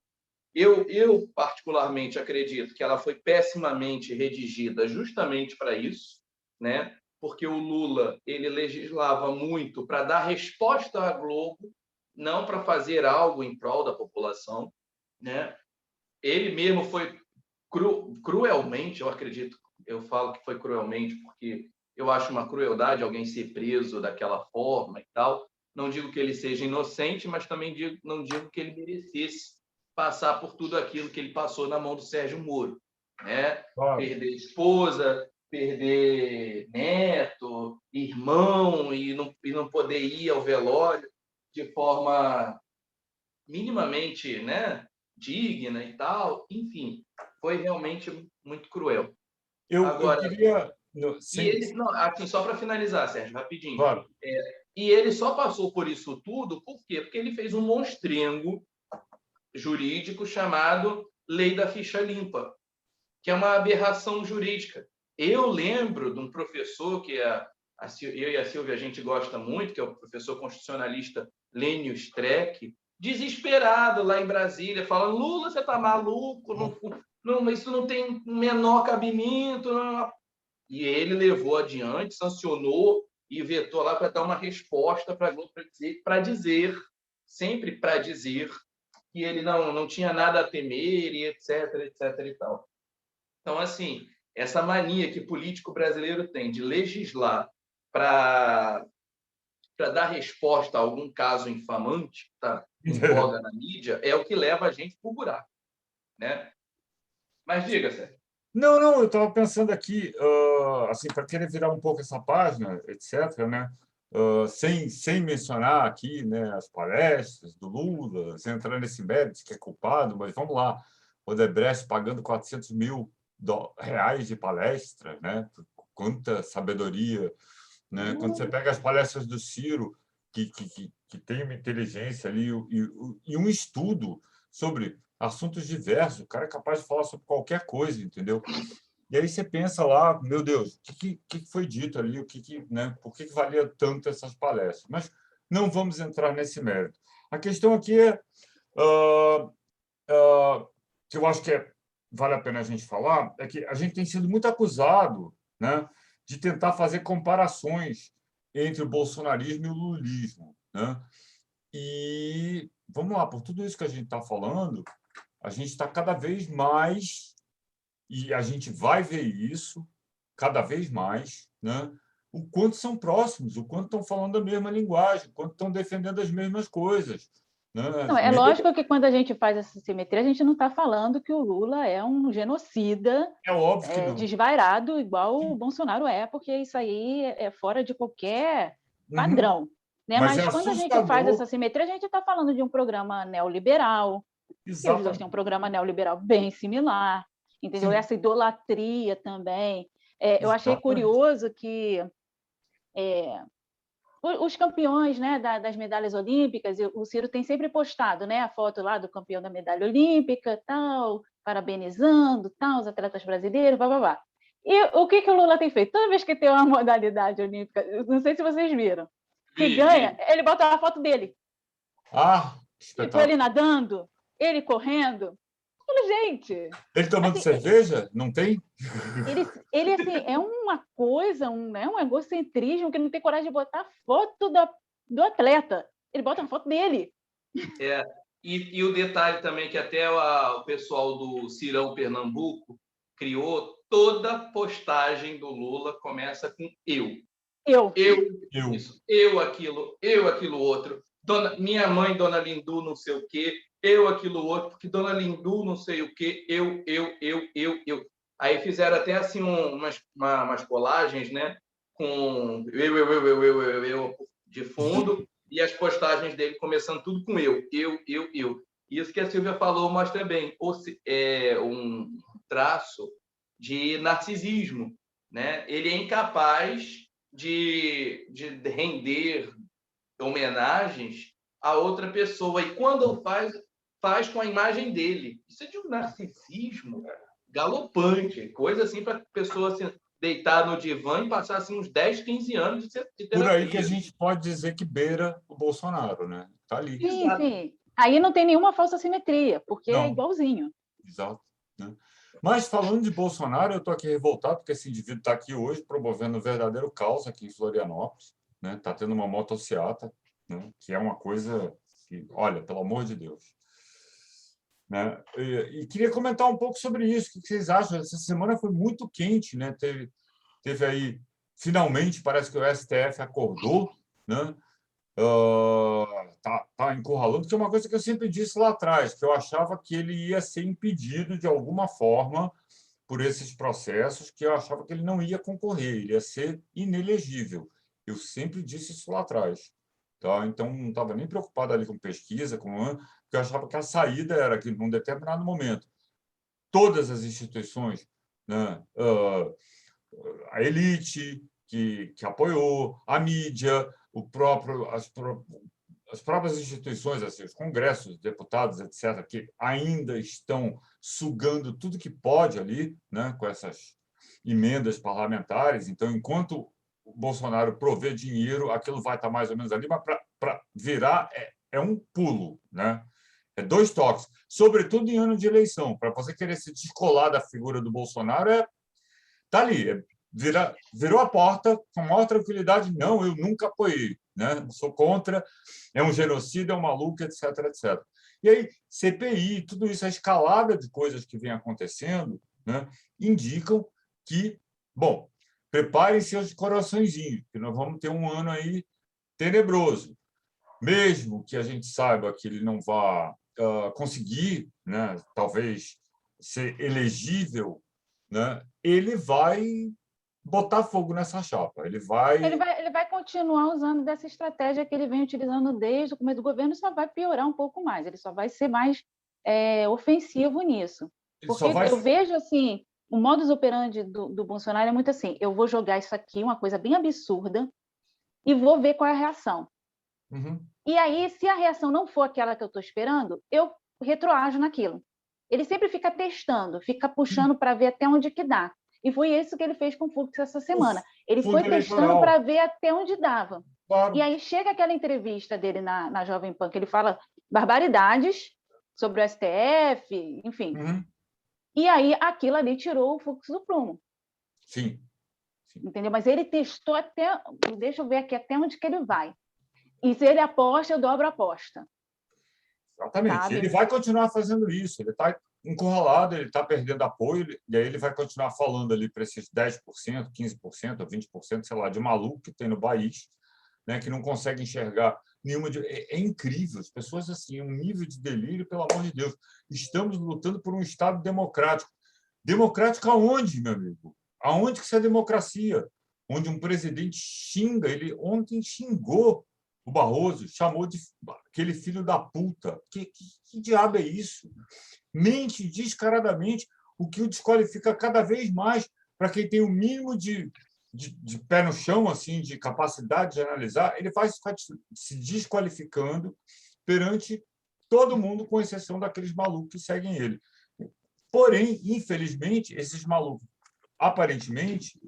Eu, particularmente, acredito que ela foi pessimamente redigida justamente para isso, né? Porque o Lula ele legislava muito para dar resposta à Globo, não para fazer algo em prol da população. Né? Ele mesmo foi cruelmente, eu acredito, eu falo que foi cruelmente porque eu acho uma crueldade alguém ser preso daquela forma e tal. Não digo que ele seja inocente, mas também não digo que ele merecesse passar por tudo aquilo que ele passou na mão do Sérgio Moro. Né? Claro. Perder esposa, perder neto, irmão, e não poder ir ao velório de forma minimamente, né, digna e tal. Enfim, foi realmente muito cruel. Eu queria... E ele, não, aqui, só para finalizar, Sérgio, rapidinho. Claro. E ele só passou por isso tudo, por quê? Porque ele fez um monstrengo jurídico chamado Lei da Ficha Limpa, que é uma aberração jurídica. Eu lembro de um professor que eu e a Silvia a gente gosta muito, que é o professor constitucionalista Lênio Streck, desesperado lá em Brasília, falando: Lula, você está maluco? Isso não tem menor cabimento. Não. E ele levou adiante, sancionou e vetou lá para dar uma resposta para a Globo, sempre para dizer que ele não tinha nada a temer, e etc, e tal. Então, assim, essa mania que o político brasileiro tem de legislar para dar resposta a algum caso infamante que está em voga na mídia é o que leva a gente para o buraco. Né? Mas diga, Sérgio. Não, eu estava pensando aqui, assim, para querer virar um pouco essa página, etc., né? Sem mencionar aqui, né, as palestras do Lula, sem entrar nesse mérito que é culpado, mas vamos lá, o Odebrecht pagando 400 mil reais de palestra, né? Quanta sabedoria, né? Quando você pega as palestras do Ciro, que tem uma inteligência ali e um estudo sobre assuntos diversos, o cara é capaz de falar sobre qualquer coisa, entendeu? E aí você pensa lá, meu Deus, o que foi dito ali, né? Por que valia tanto essas palestras? Mas não vamos entrar nesse mérito. A questão aqui é que eu acho que vale a pena a gente falar, é que a gente tem sido muito acusado, né, de tentar fazer comparações entre o bolsonarismo e o lulismo, né? E vamos lá, por tudo isso que a gente está falando, a gente está cada vez mais, e a gente vai ver isso cada vez mais, né? O quanto são próximos, o quanto estão falando a mesma linguagem, o quanto estão defendendo as mesmas coisas, né? Não, é lógico que quando a gente faz essa simetria, a gente não está falando que o Lula é um genocida É óbvio que não. desvairado, igual o Bolsonaro é, porque isso aí é fora de qualquer padrão. Né? Mas é Mas quando a gente faz essa assustador. simetria, a gente está falando de um programa neoliberal, e os dois têm um programa neoliberal bem similar, entendeu? Sim. Essa idolatria também. Eu achei Exatamente. curioso que os campeões, né, das medalhas olímpicas, o Ciro tem sempre postado, né, a foto lá do campeão da medalha olímpica, tal, parabenizando, tal, os atletas brasileiros, blá, blá, blá. E o que o Lula tem feito? Toda vez que tem uma modalidade olímpica, não sei se vocês viram, que ganha, ele bota a foto dele. Tipo, ele nadando, ele correndo. Gente... Ele tomando assim, cerveja? Não tem? Ele assim, é uma coisa, um egocentrismo que não tem coragem de botar a foto do atleta. Ele bota uma foto dele. E o detalhe também que até o pessoal do Cirão Pernambuco criou, toda postagem do Lula começa com eu. Isso, eu aquilo outro. Minha mãe, Dona Lindu, não sei o quê, eu aquilo outro, porque Dona Lindu não sei o quê, eu. Aí fizeram até assim umas colagens, né? Com eu de fundo, e as postagens dele começando tudo com eu. Isso que a Silvia falou mostra bem. É um traço de narcisismo, né? Ele é incapaz de render homenagens a outra pessoa. E quando faz com a imagem dele. Isso é de um narcisismo galopante. Coisa assim para a pessoa assim, deitar no divã e passar assim, uns 10, 15 anos de terapia. Por aí que a gente pode dizer que beira o Bolsonaro, né? Está ali. Sim. Aí não tem nenhuma falsa simetria, porque é igualzinho. Exato. Né? Mas, falando de Bolsonaro, eu estou aqui revoltado porque esse indivíduo está aqui hoje promovendo um verdadeiro caos aqui em Florianópolis. Está tendo uma motociata, né? Que é uma coisa que, olha, pelo amor de Deus. Né? E queria comentar um pouco sobre isso. O que vocês acham? Essa semana foi muito quente, né? Teve aí, finalmente, parece que o STF acordou, né? Tá encurralando, que é uma coisa que eu sempre disse lá atrás, que eu achava que ele ia ser impedido de alguma forma por esses processos, que eu achava que ele não ia concorrer, ele ia ser inelegível. Eu sempre disse isso lá atrás. Tá? Então, não estava nem preocupado ali com pesquisa, porque eu achava que a saída era que, num determinado momento, todas as instituições, né, a elite que apoiou, a mídia, as próprias instituições, assim, os congressos, deputados, etc., que ainda estão sugando tudo que pode ali, né, com essas emendas parlamentares. Então, enquanto o Bolsonaro prover dinheiro, aquilo vai estar mais ou menos ali, mas para virar é um pulo, né? É 2 toques, sobretudo em ano de eleição. Para você querer se descolar da figura do Bolsonaro, está ali, virou a porta com maior tranquilidade. Não, eu nunca apoiei, né? Sou contra, é um genocida, é um maluco, etc, etc. E aí, CPI, tudo isso, a escalada de coisas que vem acontecendo, né, indicam que, bom, preparem seus coraçõezinhos, que nós vamos ter um ano aí tenebroso. Mesmo que a gente saiba que ele não vá conseguir, né, talvez, ser elegível, né, ele vai botar fogo nessa chapa. Ele vai continuar usando dessa estratégia que ele vem utilizando desde o começo do governo, só vai piorar um pouco mais, ele só vai ser mais ofensivo nisso. Porque eu vejo assim, o modus operandi do Bolsonaro é muito assim, eu vou jogar isso aqui, uma coisa bem absurda, e vou ver qual é a reação. Uhum. E aí, se a reação não for aquela que eu estou esperando, eu retroajo naquilo. Ele sempre fica testando, fica puxando para ver até onde que dá. E foi isso que ele fez com o Fux essa semana. Ele foi testando para ver até onde dava. Claro. E aí chega aquela entrevista dele na Jovem Pan, que ele fala barbaridades sobre o STF, enfim. Uhum. E aí aquilo ali tirou o Fux do prumo. Sim. Entendeu? Mas ele testou até... Deixa eu ver aqui até onde que ele vai. E se ele aposta, eu dobro a aposta. Exatamente. Sabe? Ele vai continuar fazendo isso. Ele está encurralado, ele está perdendo apoio, e aí ele vai continuar falando ali para esses 10%, 15%, 20%, sei lá, de maluco que tem no país, né, que não consegue enxergar nenhuma... É incrível. As pessoas, assim, um nível de delírio, pelo amor de Deus. Estamos lutando por um Estado democrático. Democrático aonde, meu amigo? Aonde que isso é democracia? Onde um presidente xinga, ele ontem xingou o Barroso, chamou de aquele filho da puta. Que diabo é isso? Mente descaradamente, o que o desqualifica cada vez mais para quem tem o mínimo de pé no chão, assim, de capacidade de analisar, ele vai se desqualificando perante todo mundo, com exceção daqueles malucos que seguem ele. Porém, infelizmente, esses malucos, aparentemente,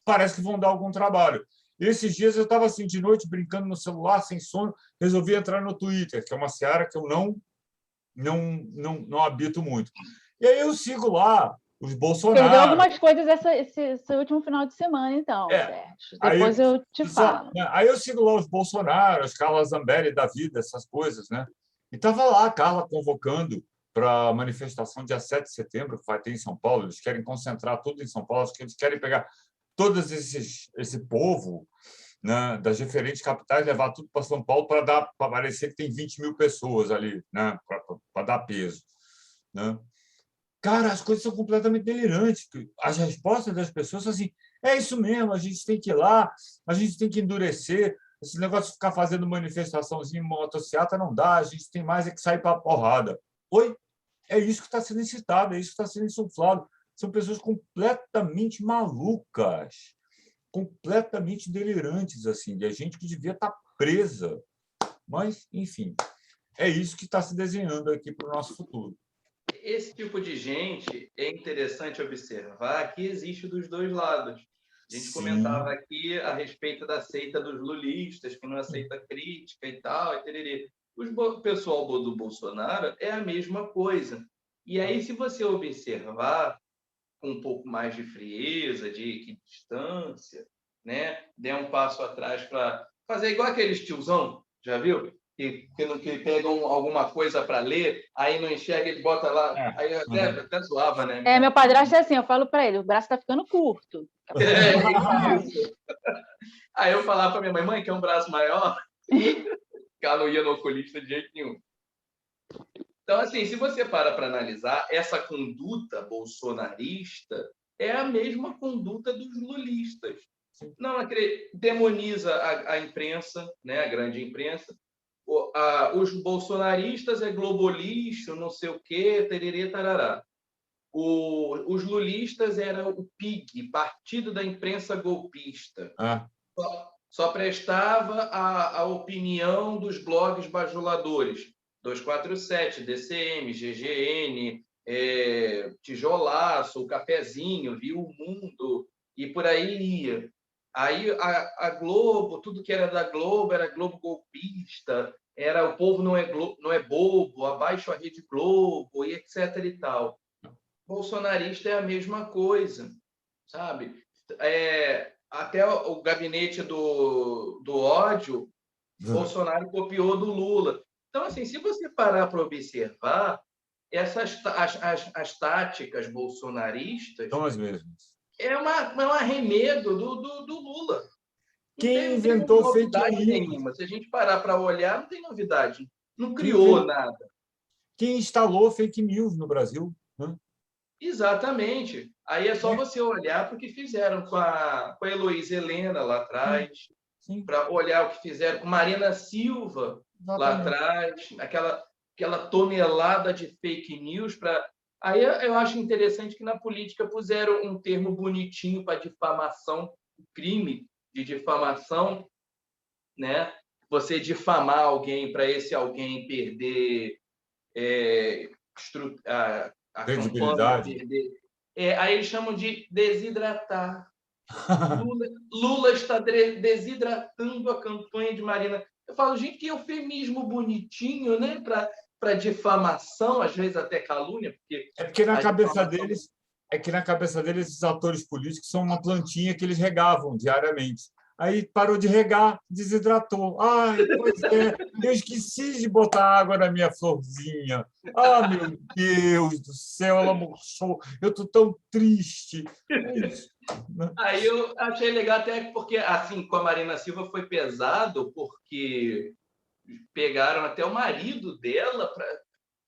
parece que vão dar algum trabalho. Esses dias eu estava assim, de noite, brincando no celular, sem sono, resolvi entrar no Twitter, que é uma seara que eu não habito muito. E aí eu sigo lá os Bolsonaro. Perdeu algumas coisas esse último final de semana, então, Sérgio. Depois eu te falo. Aí eu sigo lá os Bolsonaro, as Carla Zambelli da vida, essas coisas, né? E estava lá a Carla convocando para a manifestação dia 7 de setembro, que vai ter em São Paulo. Eles querem concentrar tudo em São Paulo, acho que eles querem pegar todo esse povo, né, das diferentes capitais, levar tudo para São Paulo para parecer que tem 20 mil pessoas ali, né, para dar peso. Né? Cara, as coisas são completamente delirantes. As respostas das pessoas são assim, é isso mesmo, a gente tem que ir lá, a gente tem que endurecer, esse negócio de ficar fazendo manifestaçãozinha em motociata não dá, a gente tem mais é que sair para a porrada. Oi? É isso que está sendo incitado, é isso que está sendo insuflado. São pessoas completamente malucas, completamente delirantes, assim, de gente que devia estar presa. Mas, enfim, é isso que está se desenhando aqui para o nosso futuro. Esse tipo de gente é interessante observar que existe dos dois lados. A gente comentava aqui a respeito da seita dos lulistas, que não aceita crítica e tal, e tererê. O pessoal do Bolsonaro é a mesma coisa. E aí, se você observar com um pouco mais de frieza, de equidistância, né? Der um passo atrás para fazer igual aqueles tiozão, já viu? Que pegam alguma coisa para ler, aí não enxerga, ele bota lá, aí até zoava, né? Meu padrasto é assim, eu falo para ele, o braço está ficando curto. Isso. Aí eu falava para minha mãe, que é um braço maior, que ela não ia no oculista de jeito nenhum. Então, assim, se você para analisar, essa conduta bolsonarista é a mesma conduta dos lulistas. Não demoniza a imprensa, né, a grande imprensa. Os bolsonaristas é globalista, não sei o quê, tererê, tarará. Os lulistas era o PIG, Partido da Imprensa Golpista. Só prestava a opinião dos blogs bajuladores. 247, DCM, GGN, Tijolaço, o Cafezinho, Viu o Mundo, e por aí ia. Aí a Globo, tudo que era da Globo era Globo golpista, era o povo não é bobo, abaixo a Rede Globo, e etc. e tal. Bolsonarista é a mesma coisa, sabe? Até o gabinete do ódio, Bolsonaro copiou do Lula. Então, assim, se você parar para observar, as táticas bolsonaristas são as mesmas. É um arremedo do Lula. Quem inventou fake news? Nenhuma. Se a gente parar para olhar, não tem novidade. Não criou nada. Quem instalou fake news no Brasil? Exatamente. Aí é só você olhar para o que fizeram com a Heloísa Helena lá atrás, para olhar o que fizeram com Marina Silva lá atrás, aquela tonelada de fake news para... Aí eu acho interessante que na política puseram um termo bonitinho para difamação, crime de difamação, né? Você difamar alguém para esse alguém perder a credibilidade. Perder. Aí eles chamam de desidratar. Lula está desidratando a campanha de Marina. Eu falo, gente, que eufemismo bonitinho, né? Para difamação, às vezes até calúnia, porque na cabeça deles, esses atores políticos são uma plantinha que eles regavam diariamente. Aí parou de regar, desidratou. Ai, pois é, eu esqueci de botar água na minha florzinha. Ah, meu Deus do céu, ela murchou. Eu estou tão triste. É isso, né? Aí eu achei legal até porque, assim, com a Marina Silva foi pesado, porque pegaram até o marido dela,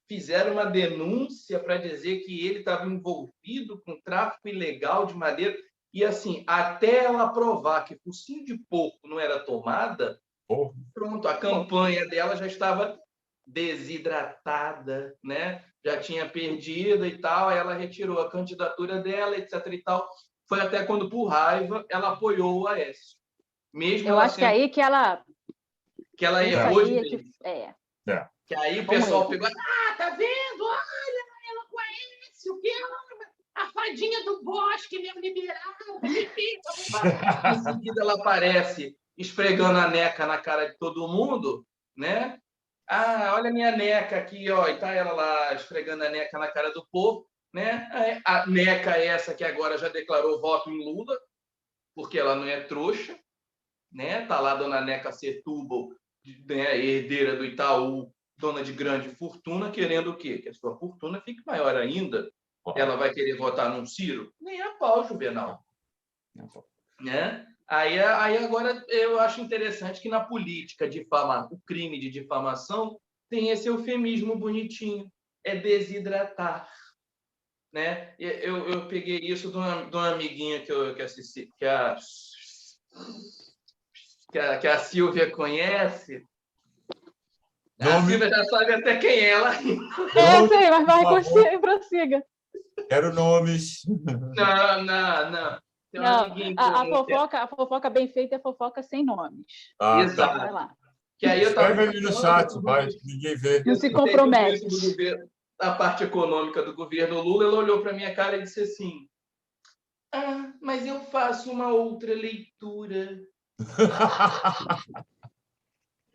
fizeram uma denúncia para dizer que ele estava envolvido com tráfico ilegal de madeira. E, assim, até ela provar que focinho de porco não era tomada, Oh, pronto, a campanha dela já estava desidratada, né? Já tinha perdido e tal, aí ela retirou a candidatura dela, etc. e tal. Foi até quando, por raiva, ela apoiou o Aécio. Mesmo Eu ela acho que é sendo aí que ela... que ela Isso errou de aí é vez. que... É, é. Que aí o como pessoal erro. pegou, tá vendo? Olha, ela conhece o que a fadinha do bosque neoliberal. Em seguida ela aparece esfregando a neca na cara de todo mundo, né? Ah, olha a minha neca aqui, ó, e tá ela lá esfregando a neca na cara do povo, né? A neca é essa que agora já declarou voto em Lula, porque ela não é trouxa, né? Tá lá a dona Neca Setúbal, né? Herdeira do Itaú, dona de grande fortuna, querendo o quê? Que a sua fortuna fique maior ainda. Ela vai querer votar num Ciro? Nem a pau, Juvenal. Né? Aí agora eu acho interessante que na política o crime de difamação tem esse eufemismo bonitinho, é desidratar. Né? Eu peguei isso de uma amiguinha que a Silvia conhece. A Nome, Silvia já sabe até quem é ela. nome, Sei, mas vai, por favor. prossiga. Quero nomes. Não. Tem uma Não, amiguinha em comum. a fofoca bem feita é fofoca sem nomes. Ah, tá. Exato. Vai lá. Que aí eu Escreve estava ali no chat, vai, ninguém vê. Não se compromete. do governo, a parte econômica do governo Lula, ela olhou para minha cara e disse assim: ah, mas eu faço uma outra leitura.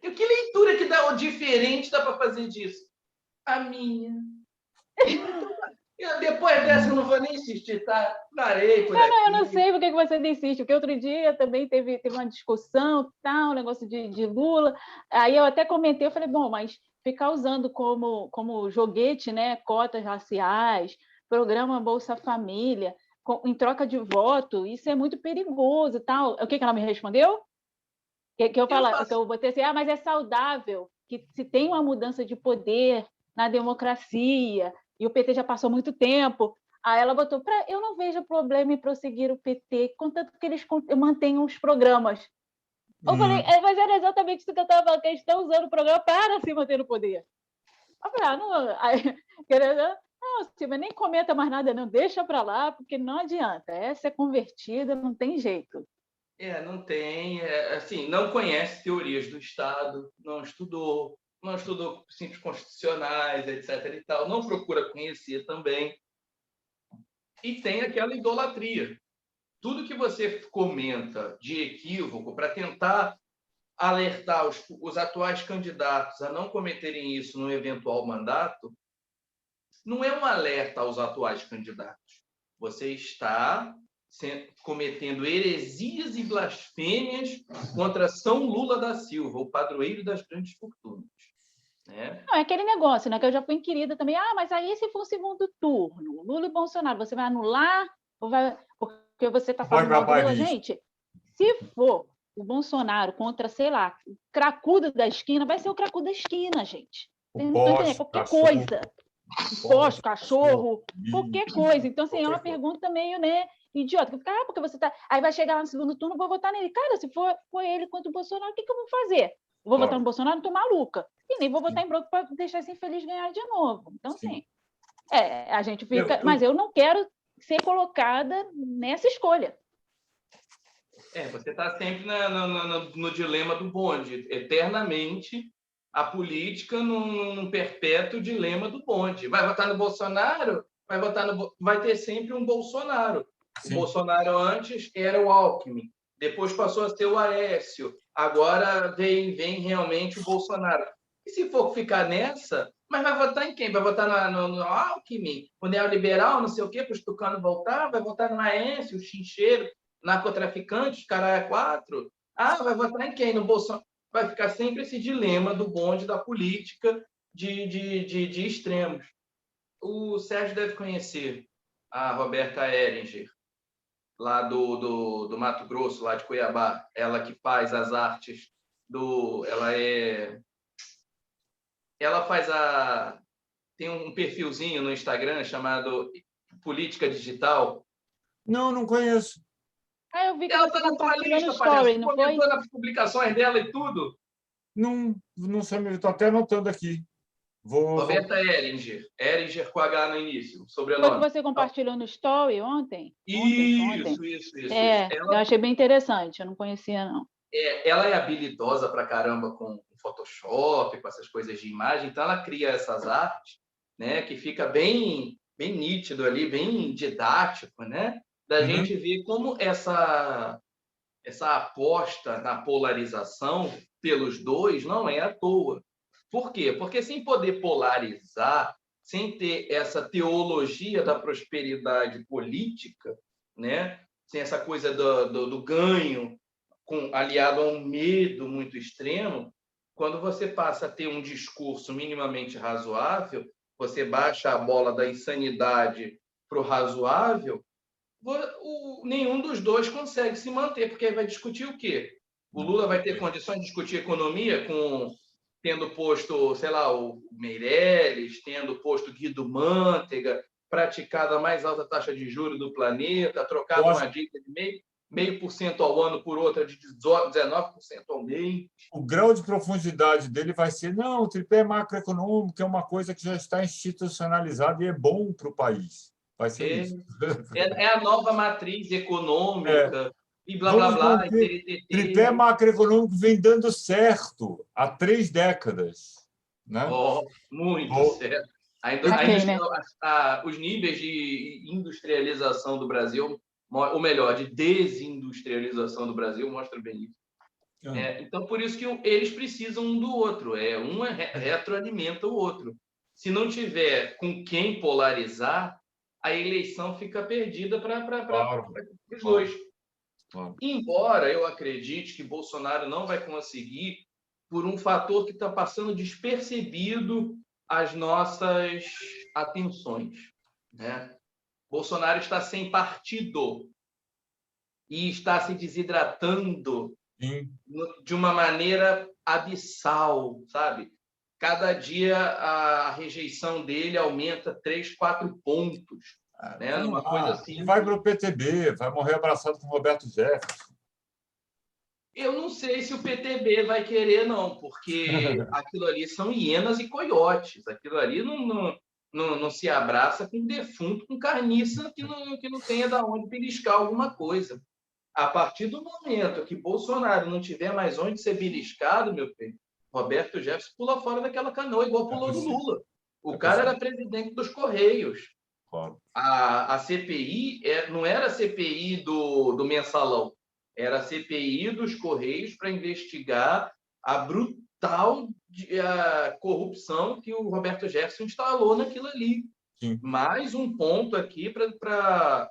E que leitura que dá o diferente dá para fazer disso? A minha. Depois dessa eu não vou nem insistir, tá? Parei por aqui. Eu não sei por que você insiste, porque outro dia também teve uma discussão, tal, um negócio de Lula. Aí eu até comentei, eu falei, bom, mas ficar usando como joguete, né, cotas raciais, programa Bolsa Família, em troca de voto, isso é muito perigoso, tal. O que ela me respondeu? Que eu botei assim, mas é saudável que se tem uma mudança de poder na democracia, e o PT já passou muito tempo. Aí ela botou, eu não vejo problema em prosseguir o PT, contanto que eles mantenham os programas. Eu falei, mas era exatamente isso que eu estava falando, que eles estão usando o programa para se manter no poder. Eu falei, não, Silvia, nem comenta mais nada, não, deixa para lá, porque não adianta, essa é convertida, não tem jeito. Não tem, assim, não conhece teorias do Estado, não estudou princípios constitucionais, etc. e tal, não procura conhecer também. E tem aquela idolatria. Tudo que você comenta de equívoco para tentar alertar os atuais candidatos a não cometerem isso no eventual mandato, não é um alerta aos atuais candidatos. Você está cometendo heresias e blasfêmias contra São Lula da Silva, o padroeiro das grandes fortunas. Né? Não, é aquele negócio, né, que eu já fui inquirida também. Mas aí se for o segundo turno, Lula e Bolsonaro, você vai anular? Ou vai... Porque você está falando mal do Lula, gente? Se for o Bolsonaro contra, sei lá, o cracudo da esquina, vai ser o cracudo da esquina, gente. Qualquer coisa. Poste, cachorro, qualquer coisa. Então, assim, é uma pergunta meio, né, idiota. Porque você tá... Aí vai chegar lá no segundo turno, vou votar nele. Cara, se for ele contra o Bolsonaro, o que eu vou fazer? Vou votar no Bolsonaro? Não tô maluca. E nem vou votar em branco para deixar esse infeliz ganhar de novo. Então, assim, a gente fica... Mas eu não quero ser colocada nessa escolha. Você está sempre no dilema do bonde. Eternamente, a política num perpétuo dilema do bonde. Vai votar no Bolsonaro? Vai ter sempre um Bolsonaro. Sim. O Bolsonaro antes era o Alckmin, depois passou a ser o Aécio, agora vem realmente o Bolsonaro. E se for ficar nessa, mas vai votar em quem? Vai votar no Alckmin, o neoliberal, não sei o quê, para os tucanos voltar? Vai votar no Aécio, o chincheiro, narcotraficante, caralho, 4? Ah, vai votar em quem? No Bolsonaro? Vai ficar sempre esse dilema do bonde da política de extremos. O Sérgio deve conhecer a Roberta Ehringer, lá do Mato Grosso, lá de Cuiabá. Ela que faz as artes do... Ela faz a... Tem um perfilzinho no Instagram chamado Política Digital. Não conheço. Eu vi que Ela você está na tua compartilhou no lista, story, parece. não foi? Comentou nas publicações dela e tudo. Não sei, estou até anotando aqui. Roberta Ehringer. Ehringer com H no início, Foi que sobrenome. você compartilhou no story ontem? Isso. Eu achei bem interessante, eu não conhecia, não. Ela é habilidosa pra caramba com Photoshop, com essas coisas de imagem, então ela cria essas artes, né, que fica bem nítido ali, bem didático, né, da gente ver como essa aposta na polarização pelos dois não é à toa. Por quê? Porque sem poder polarizar, sem ter essa teologia da prosperidade política, né, sem essa coisa do ganho, aliado a um medo muito extremo, quando você passa a ter um discurso minimamente razoável, você baixa a bola da insanidade para o razoável, nenhum dos dois consegue se manter, porque aí vai discutir o quê? O Lula vai ter condições de discutir economia tendo posto, sei lá, o Meirelles, tendo posto Guido Mantega, praticado a mais alta taxa de juros do planeta, trocado uma dívida de 0,5% ao ano por outra de 19% ao mês. O grau de profundidade dele vai ser, não, o tripé macroeconômico é uma coisa que já está institucionalizada e é bom para o país. Vai ser isso. É a nova matriz econômica e blá, Vamos blá, blá. manter. Tripé macroeconômico vem dando certo há 3 décadas. Né? Muito certo. Os níveis de industrialização do Brasil, ou melhor, de desindustrialização do Brasil, mostra bem isso. Então, por isso que eles precisam um do outro. Um retroalimenta o outro. Se não tiver com quem polarizar, a eleição fica perdida para os dois. Claro. Embora eu acredite que Bolsonaro não vai conseguir por um fator que está passando despercebido às nossas atenções. Né? Bolsonaro está sem partido e está se desidratando de uma maneira abissal, sabe? Cada dia a rejeição dele aumenta 3, 4 pontos. Né? Uma coisa assim. Vai para o PTB, vai morrer abraçado com o Roberto Jefferson. Eu não sei se o PTB vai querer, não, porque aquilo ali são hienas e coiotes. Aquilo ali não se abraça com defunto, com carniça que não tenha de onde beliscar alguma coisa. A partir do momento que Bolsonaro não tiver mais onde ser beliscado, meu filho, Roberto Jefferson pula fora daquela canoa, igual pulou do Lula. O cara era presidente dos Correios. Claro. A CPI não era a CPI do Mensalão, era a CPI dos Correios para investigar a brutal corrupção que o Roberto Jefferson instalou naquilo ali. Sim. Mais um ponto aqui para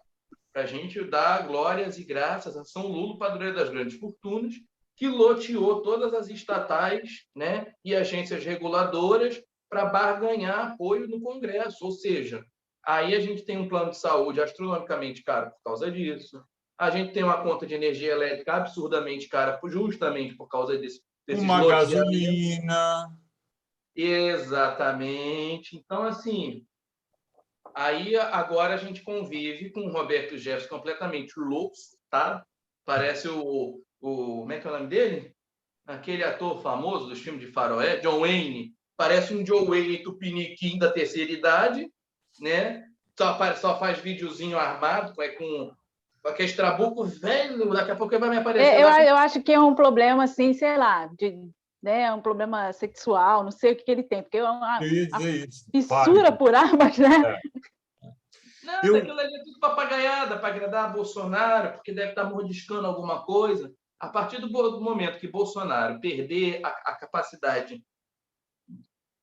a gente dar glórias e graças a São Lulo, padroeiro das grandes fortunas, que loteou todas as estatais, né, e agências reguladoras para barganhar apoio no Congresso. Ou seja, aí a gente tem um plano de saúde astronomicamente caro por causa disso. A gente tem uma conta de energia elétrica absurdamente cara justamente por causa desses uma gasolina. Exatamente. Então, assim, aí agora a gente convive com o Roberto Jefferson completamente louco, tá? Parece como é que é o nome dele? Aquele ator famoso dos filmes de faroeste, John Wayne. Parece um John Wayne tupiniquim da terceira idade, né? Só faz videozinho armado, com aquele trabuco velho, daqui a pouco ele vai me aparecer. Eu acho que é um problema, assim, sei lá, né, um problema sexual, não sei o que ele tem, porque é uma fissura por armas, né? Não, aquilo ali é tudo papagaiada para agradar Bolsonaro, porque deve estar mordiscando alguma coisa. A partir do momento que Bolsonaro perder a capacidade,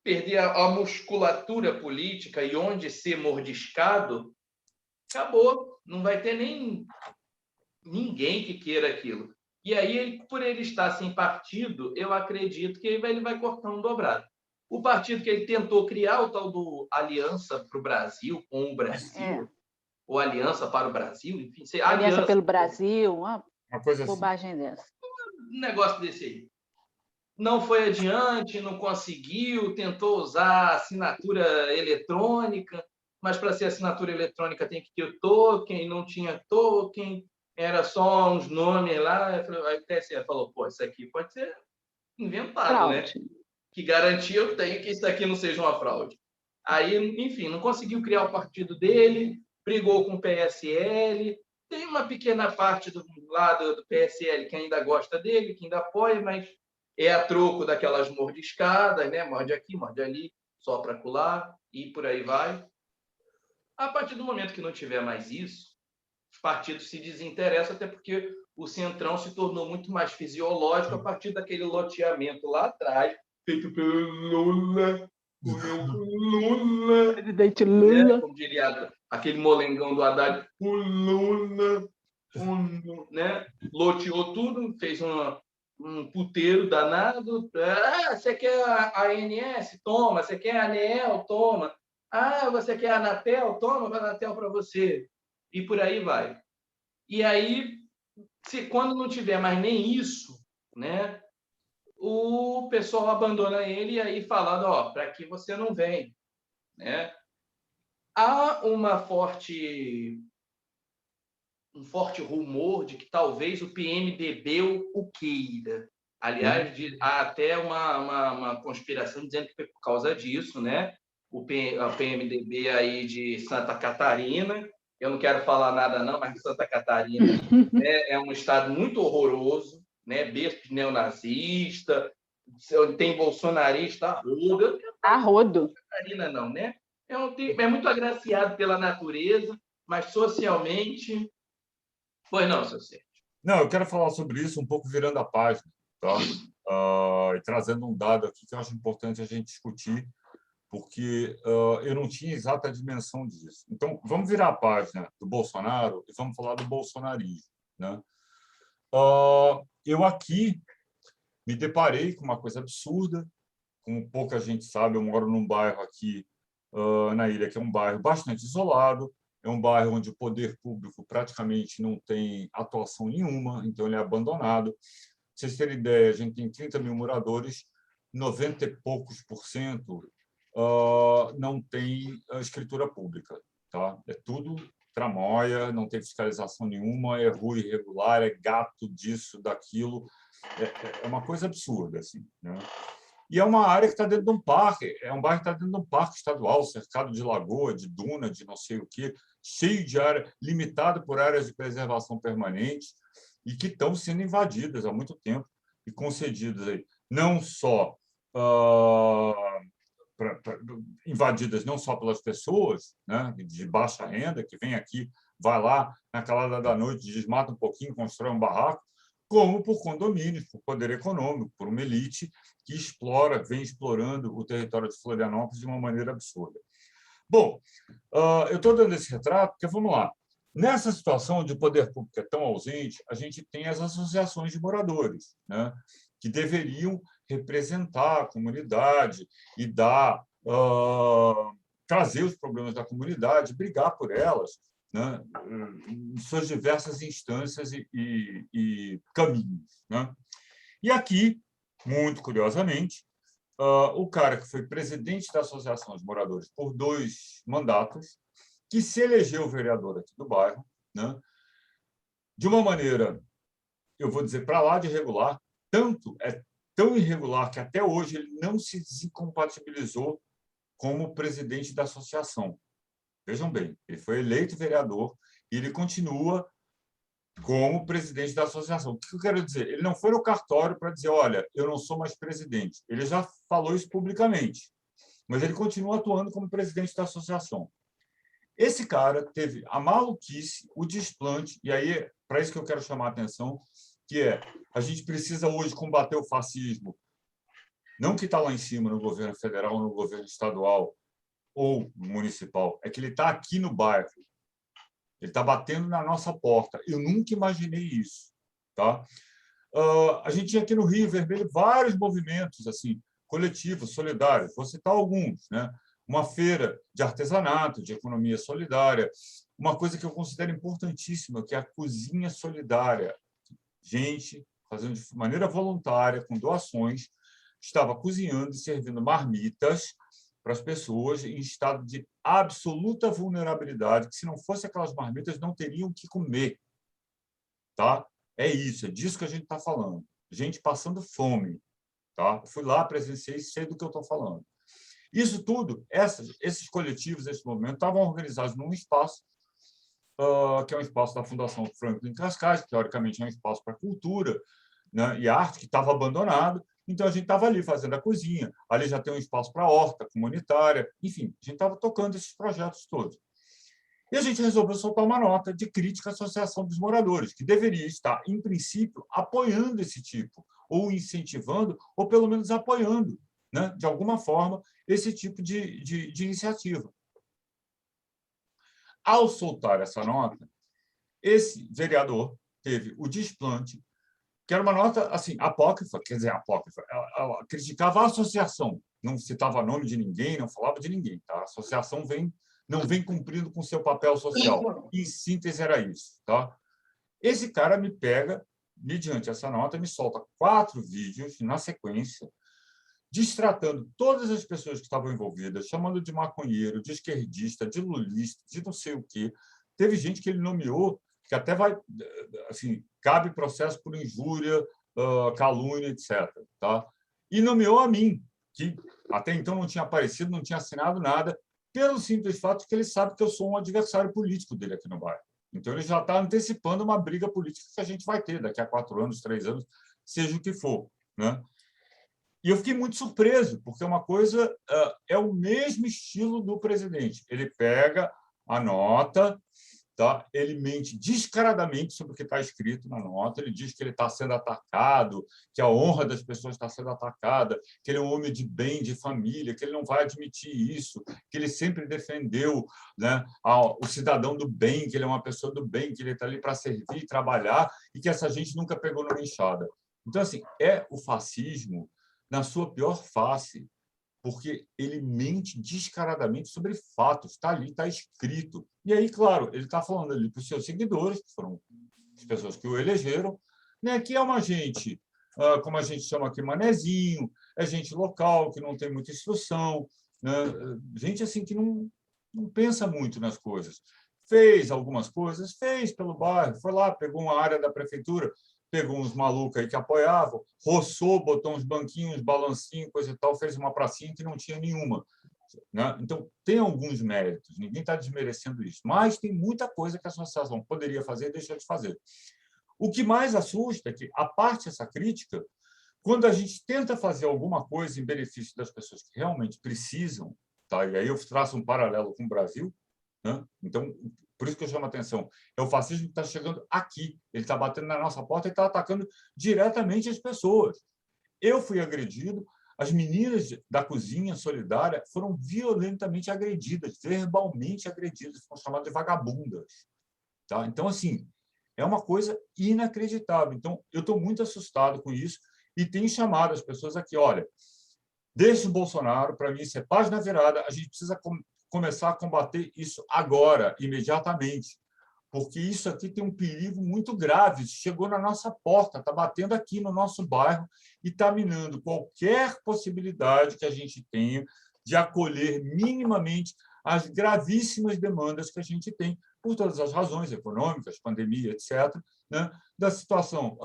perder a musculatura política e onde ser mordiscado, acabou. Não vai ter nem ninguém que queira aquilo. E aí, por ele estar sem partido, eu acredito que ele vai cortar um dobrado. O partido que ele tentou criar, o tal do Aliança para o Brasil, com o Brasil, ou Aliança para o Brasil, enfim, Aliança pelo Brasil, uma coisa bobagem assim. dessa. Um negócio desse aí. Não foi adiante, não conseguiu, tentou usar assinatura eletrônica, mas para ser assinatura eletrônica tem que ter token, não tinha token, era só uns nomes lá. Aí o TSE falou, pô, isso aqui pode ser inventado, fraude, né? Que garantia eu tenho que isso aqui não seja uma fraude? Aí, enfim, não conseguiu criar o partido dele, brigou com o PSL, tem uma pequena parte do lado do PSL que ainda gosta dele, que ainda apoia, mas é a troco daquelas mordiscadas, né? Morde aqui, morde ali, sopra acolá e por aí vai. A partir do momento que não tiver mais isso, os partidos se desinteressam, até porque o Centrão se tornou muito mais fisiológico a partir daquele loteamento lá atrás, feito pelo Lula, o meu Lula, presidente né? Lula. Como diria aquele molengão do Haddad, o Lula, né? Loteou tudo, fez um puteiro danado. Ah, você quer a ANS? Toma. Você quer a ANEEL? Toma. Ah, você quer a Anatel? Toma a Anatel para você. E por aí vai. E aí, quando não tiver mais nem isso, né, o pessoal abandona ele e aí falando, ó, para que você não vem, né? Há um forte rumor de que talvez o PMDB o queira. Aliás, há até uma conspiração dizendo que foi por causa disso, né? A PMDB aí de Santa Catarina, eu não quero falar nada não, mas Santa Catarina, né, é um estado muito horroroso, né? Berço de neonazista, tem bolsonarista a rodo. Eu não quero A rodo. Santa Catarina não, né? É muito agraciado pela natureza, mas socialmente... Pois não, seu Sérgio. Não, eu quero falar sobre isso um pouco virando a página, tá? E trazendo um dado aqui que eu acho importante a gente discutir, porque eu não tinha exata dimensão disso. Então, vamos virar a página do Bolsonaro e vamos falar do bolsonarismo, né? Eu aqui me deparei com uma coisa absurda, como pouca gente sabe, eu moro num bairro aqui na ilha, que é um bairro bastante isolado, é um bairro onde o poder público praticamente não tem atuação nenhuma, então ele é abandonado. Para vocês terem ideia, a gente tem 30 mil moradores, 90 e poucos por cento não tem escritura pública. Tá? É tudo tramóia, não tem fiscalização nenhuma, é rua irregular, é gato disso, daquilo. É uma coisa absurda, assim, né? E é uma área que está dentro de um parque, é um bairro que está dentro de um parque estadual, cercado de lagoa, de duna, de não sei o quê, cheio de área, limitado por áreas de preservação permanente e que estão sendo invadidas há muito tempo e concedidas aí, não só invadidas não só pelas pessoas, né, de baixa renda que vem aqui, vai lá na calada da noite, desmata um pouquinho, constrói um barraco, como por condomínios, por poder econômico, por uma elite que vem explorando o território de Florianópolis de uma maneira absurda. Bom, eu estou dando esse retrato porque, vamos lá, nessa situação onde o poder público é tão ausente, a gente tem as associações de moradores, né, que deveriam representar a comunidade e trazer os problemas da comunidade, brigar por elas, né, em suas diversas instâncias e caminhos, né? E aqui, muito curiosamente, o cara que foi presidente da Associação de Moradores por 2 mandatos, que se elegeu vereador aqui do bairro, né, de uma maneira, eu vou dizer, para lá de irregular, tão irregular que até hoje ele não se desincompatibilizou como presidente da associação. Vejam bem, ele foi eleito vereador e ele continua como presidente da associação. O que eu quero dizer? Ele não foi no cartório para dizer, olha, eu não sou mais presidente. Ele já falou isso publicamente, mas ele continua atuando como presidente da associação. Esse cara teve a maluquice, o desplante, e aí para isso que eu quero chamar a atenção, que a gente precisa hoje combater o fascismo, não que está lá em cima no governo federal, no governo estadual ou municipal, é que ele está aqui no bairro. Ele está batendo na nossa porta. Eu nunca imaginei isso. Tá? A gente tinha aqui no Rio Vermelho vários movimentos assim, coletivos, solidários. Vou citar alguns, né? Uma feira de artesanato, de economia solidária, uma coisa que eu considero importantíssima, que é a cozinha solidária. Gente fazendo de maneira voluntária, com doações, estava cozinhando e servindo marmitas para as pessoas em estado de absoluta vulnerabilidade, que se não fosse aquelas marmitas não teriam o que comer. Tá? É isso, é disso que a gente está falando. Gente passando fome. Tá? Fui lá, presenciei, sei do que eu estou falando. Isso tudo, esses coletivos, esse movimento, estavam organizados num espaço, que é um espaço da Fundação Franklin Cascais, que teoricamente é um espaço para cultura, né, e arte, que estava abandonado. Então, a gente estava ali fazendo a cozinha. Ali já tem um espaço para horta comunitária. Enfim, a gente estava tocando esses projetos todos. E a gente resolveu soltar uma nota de crítica à Associação dos Moradores, que deveria estar, em princípio, apoiando esse tipo, ou incentivando, ou pelo menos apoiando, né, de alguma forma, esse tipo de iniciativa. Ao soltar essa nota, esse vereador teve o desplante, que era uma nota assim, apócrifa, quer dizer, apócrifa, ela criticava a associação, não citava nome de ninguém, não falava de ninguém. Tá? A associação não vem cumprindo com seu papel social. Em síntese, era isso. Tá? Esse cara me pega, mediante essa nota, me solta 4 vídeos na sequência, destratando todas as pessoas que estavam envolvidas, chamando de maconheiro, de esquerdista, de lulista, de não sei o quê. Teve gente que ele nomeou, que até vai, assim, cabe processo por injúria, calúnia, etc. Tá? E nomeou a mim, que até então não tinha aparecido, não tinha assinado nada, pelo simples fato que ele sabe que eu sou um adversário político dele aqui no bairro. Então, ele já está antecipando uma briga política que a gente vai ter daqui a 4 anos, 3 anos, seja o que for. Né? E eu fiquei muito surpreso, porque uma coisa é o mesmo estilo do presidente. Ele pega a nota, tá? Ele mente descaradamente sobre o que está escrito na nota, ele diz que ele está sendo atacado, que a honra das pessoas está sendo atacada, que ele é um homem de bem, de família, que ele não vai admitir isso, que ele sempre defendeu, né, o cidadão do bem, que ele é uma pessoa do bem, que ele está ali para servir e trabalhar, e que essa gente nunca pegou numa enxada. Então, assim, é o fascismo na sua pior face, porque ele mente descaradamente sobre fatos, está ali, está escrito. E aí, claro, ele está falando ali para os seus seguidores, que foram as pessoas que o elegeram, né, que é uma gente, como a gente chama aqui, manezinho, é gente local, que não tem muita instrução, né, gente assim que não pensa muito nas coisas. Fez algumas coisas, fez pelo bairro, foi lá, pegou uma área da prefeitura, pegou uns malucos aí que apoiavam, roçou, botou uns banquinhos, balancinho, coisa e tal, fez uma pracinha que não tinha nenhuma. Né? Então, tem alguns méritos, ninguém está desmerecendo isso, mas tem muita coisa que a associação poderia fazer e deixou de fazer. O que mais assusta é que, a parte dessa crítica, quando a gente tenta fazer alguma coisa em benefício das pessoas que realmente precisam, tá? E aí eu traço um paralelo com o Brasil, né? Então, por isso que eu chamo a atenção. É o fascismo que está chegando aqui. Ele está batendo na nossa porta e está atacando diretamente as pessoas. Eu fui agredido, as meninas da cozinha solidária foram violentamente agredidas, verbalmente agredidas, foram chamadas de vagabundas. Tá? Então, assim, é uma coisa inacreditável. Então, eu estou muito assustado com isso e tenho chamado as pessoas aqui, olha, deixe o Bolsonaro, para mim, isso é página virada, a gente precisa começar a combater isso agora, imediatamente, porque isso aqui tem um perigo muito grave, chegou na nossa porta, está batendo aqui no nosso bairro e está minando qualquer possibilidade que a gente tenha de acolher minimamente as gravíssimas demandas que a gente tem, por todas as razões econômicas, pandemia, etc., né, da situação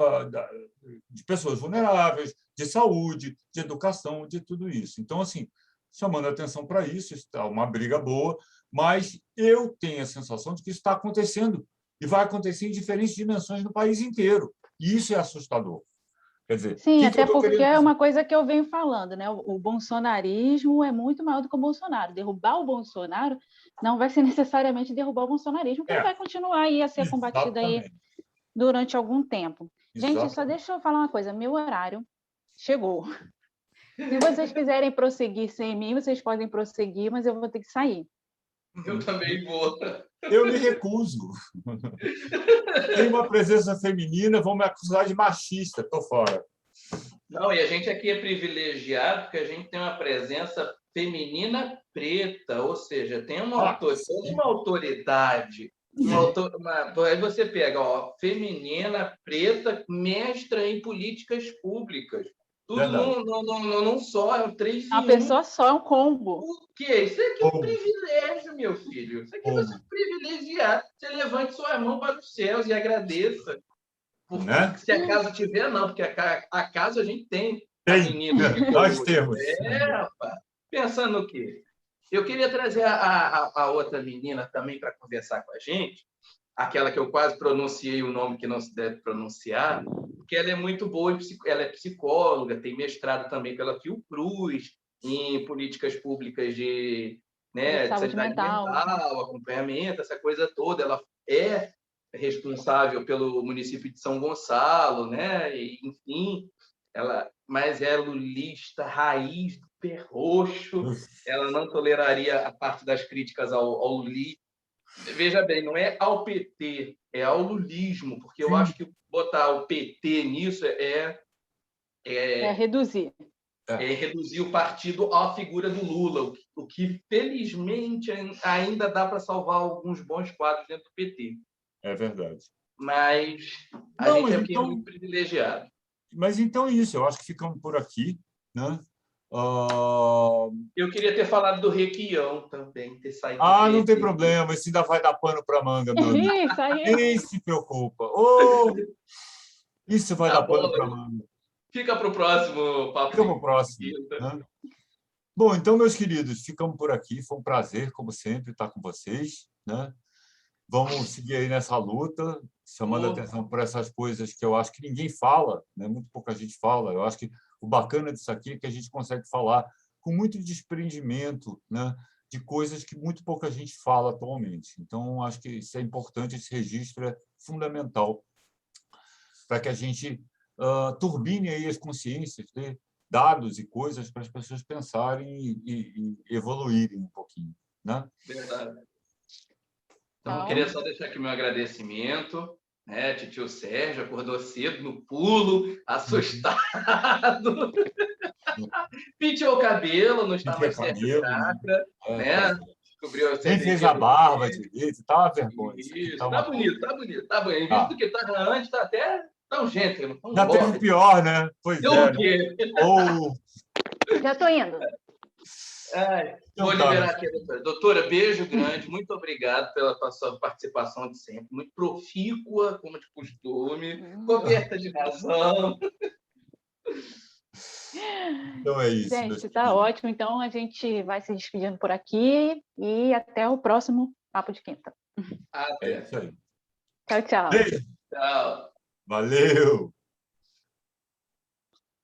de pessoas vulneráveis, de saúde, de educação, de tudo isso. Então, assim, chamando a atenção para isso, está uma briga boa, mas eu tenho a sensação de que isso está acontecendo e vai acontecer em diferentes dimensões no país inteiro. E isso é assustador. Quer dizer, sim, até eu tô porque querendo é dizer? uma coisa que eu venho falando, né? O bolsonarismo é muito maior do que o Bolsonaro. Derrubar o Bolsonaro não vai ser necessariamente derrubar o bolsonarismo, que ele vai continuar aí a ser combatido aí Exatamente. durante algum tempo. Gente, só Exatamente. deixa eu falar uma coisa, meu horário chegou. Se vocês quiserem prosseguir sem mim, vocês podem prosseguir, mas eu vou ter que sair. Eu também vou. Eu me recuso. Tem uma presença feminina, vão me acusar de machista, estou fora. Não, e a gente aqui é privilegiado porque a gente tem uma presença feminina preta, ou seja, tem toda uma autoridade. Aí você pega, ó, feminina, preta, mestra em políticas públicas. Tudo não só, é um 3 em 1. Uma pessoa só, é um combo. O quê? Isso aqui é um privilégio, meu filho. Isso aqui é você privilegiado. Você levante sua mão para os céus e agradeça. Porque, né? Se acaso tiver, não, porque acaso a gente tem. Nós temos. Rapaz. Pensando no quê? Eu queria trazer a outra menina também para conversar com a gente, aquela que eu quase pronunciei o nome que não se deve pronunciar, porque ela é muito boa, ela é psicóloga, tem mestrado também pela Fiocruz, em políticas públicas de saúde mental, acompanhamento, essa coisa toda. Ela é responsável pelo município de São Gonçalo, né? E, enfim, mas é lulista, raiz do pé roxo. Ela não toleraria a parte das críticas ao lulismo. Veja bem, não é ao PT, é ao lulismo, porque eu acho que botar o PT nisso é reduzir. É reduzir o partido à figura do Lula, o que felizmente ainda dá para salvar alguns bons quadros dentro do PT. É verdade. Mas a gente aqui é muito privilegiado. Mas então é isso, eu acho que ficamos por aqui, né? Eu queria ter falado do Requião também, ter saído. Não tem problema, isso ainda vai dar pano para manga, meu amigo. Isso aí. Nem se preocupa. Isso vai dar pano para manga. Fica para o próximo papo. Fica para o próximo. Né? Bom, então, meus queridos, ficamos por aqui. Foi um prazer, como sempre, estar com vocês, né? Vamos seguir aí nessa luta, chamando a atenção por essas coisas que eu acho que ninguém fala, né? Muito pouca gente fala. Eu acho que o bacana disso aqui é que a gente consegue falar com muito desprendimento, né? De coisas que muito pouca gente fala atualmente. Então, acho que isso é importante, esse registro é fundamental para que a gente turbine aí as consciências, dê dados e coisas para as pessoas pensarem e evoluírem um pouquinho, né? Verdade. Então, eu queria só deixar aqui meu agradecimento, né? Titio Sérgio acordou cedo, no pulo, assustado. Penteou o cabelo, não está mais certo o chakra, né? Descobriu nem fez a barba direito, tá uma vergonha. Isso, tá bonito, tá bonito, tá bonito. Visto do que estava antes, tá até tão gênero. Já teve pior, né? Pois é. O quê? Já estou indo. Vou liberar aqui, doutora. Doutora, beijo grande, muito obrigado pela sua participação de sempre, muito profícua, como de costume, coberta de razão. Então é isso. Gente, está ótimo. Então a gente vai se despedindo por aqui e até o próximo Papo de Quinta. Até. É isso aí. Tchau, tchau. Beijo. Tchau. Valeu.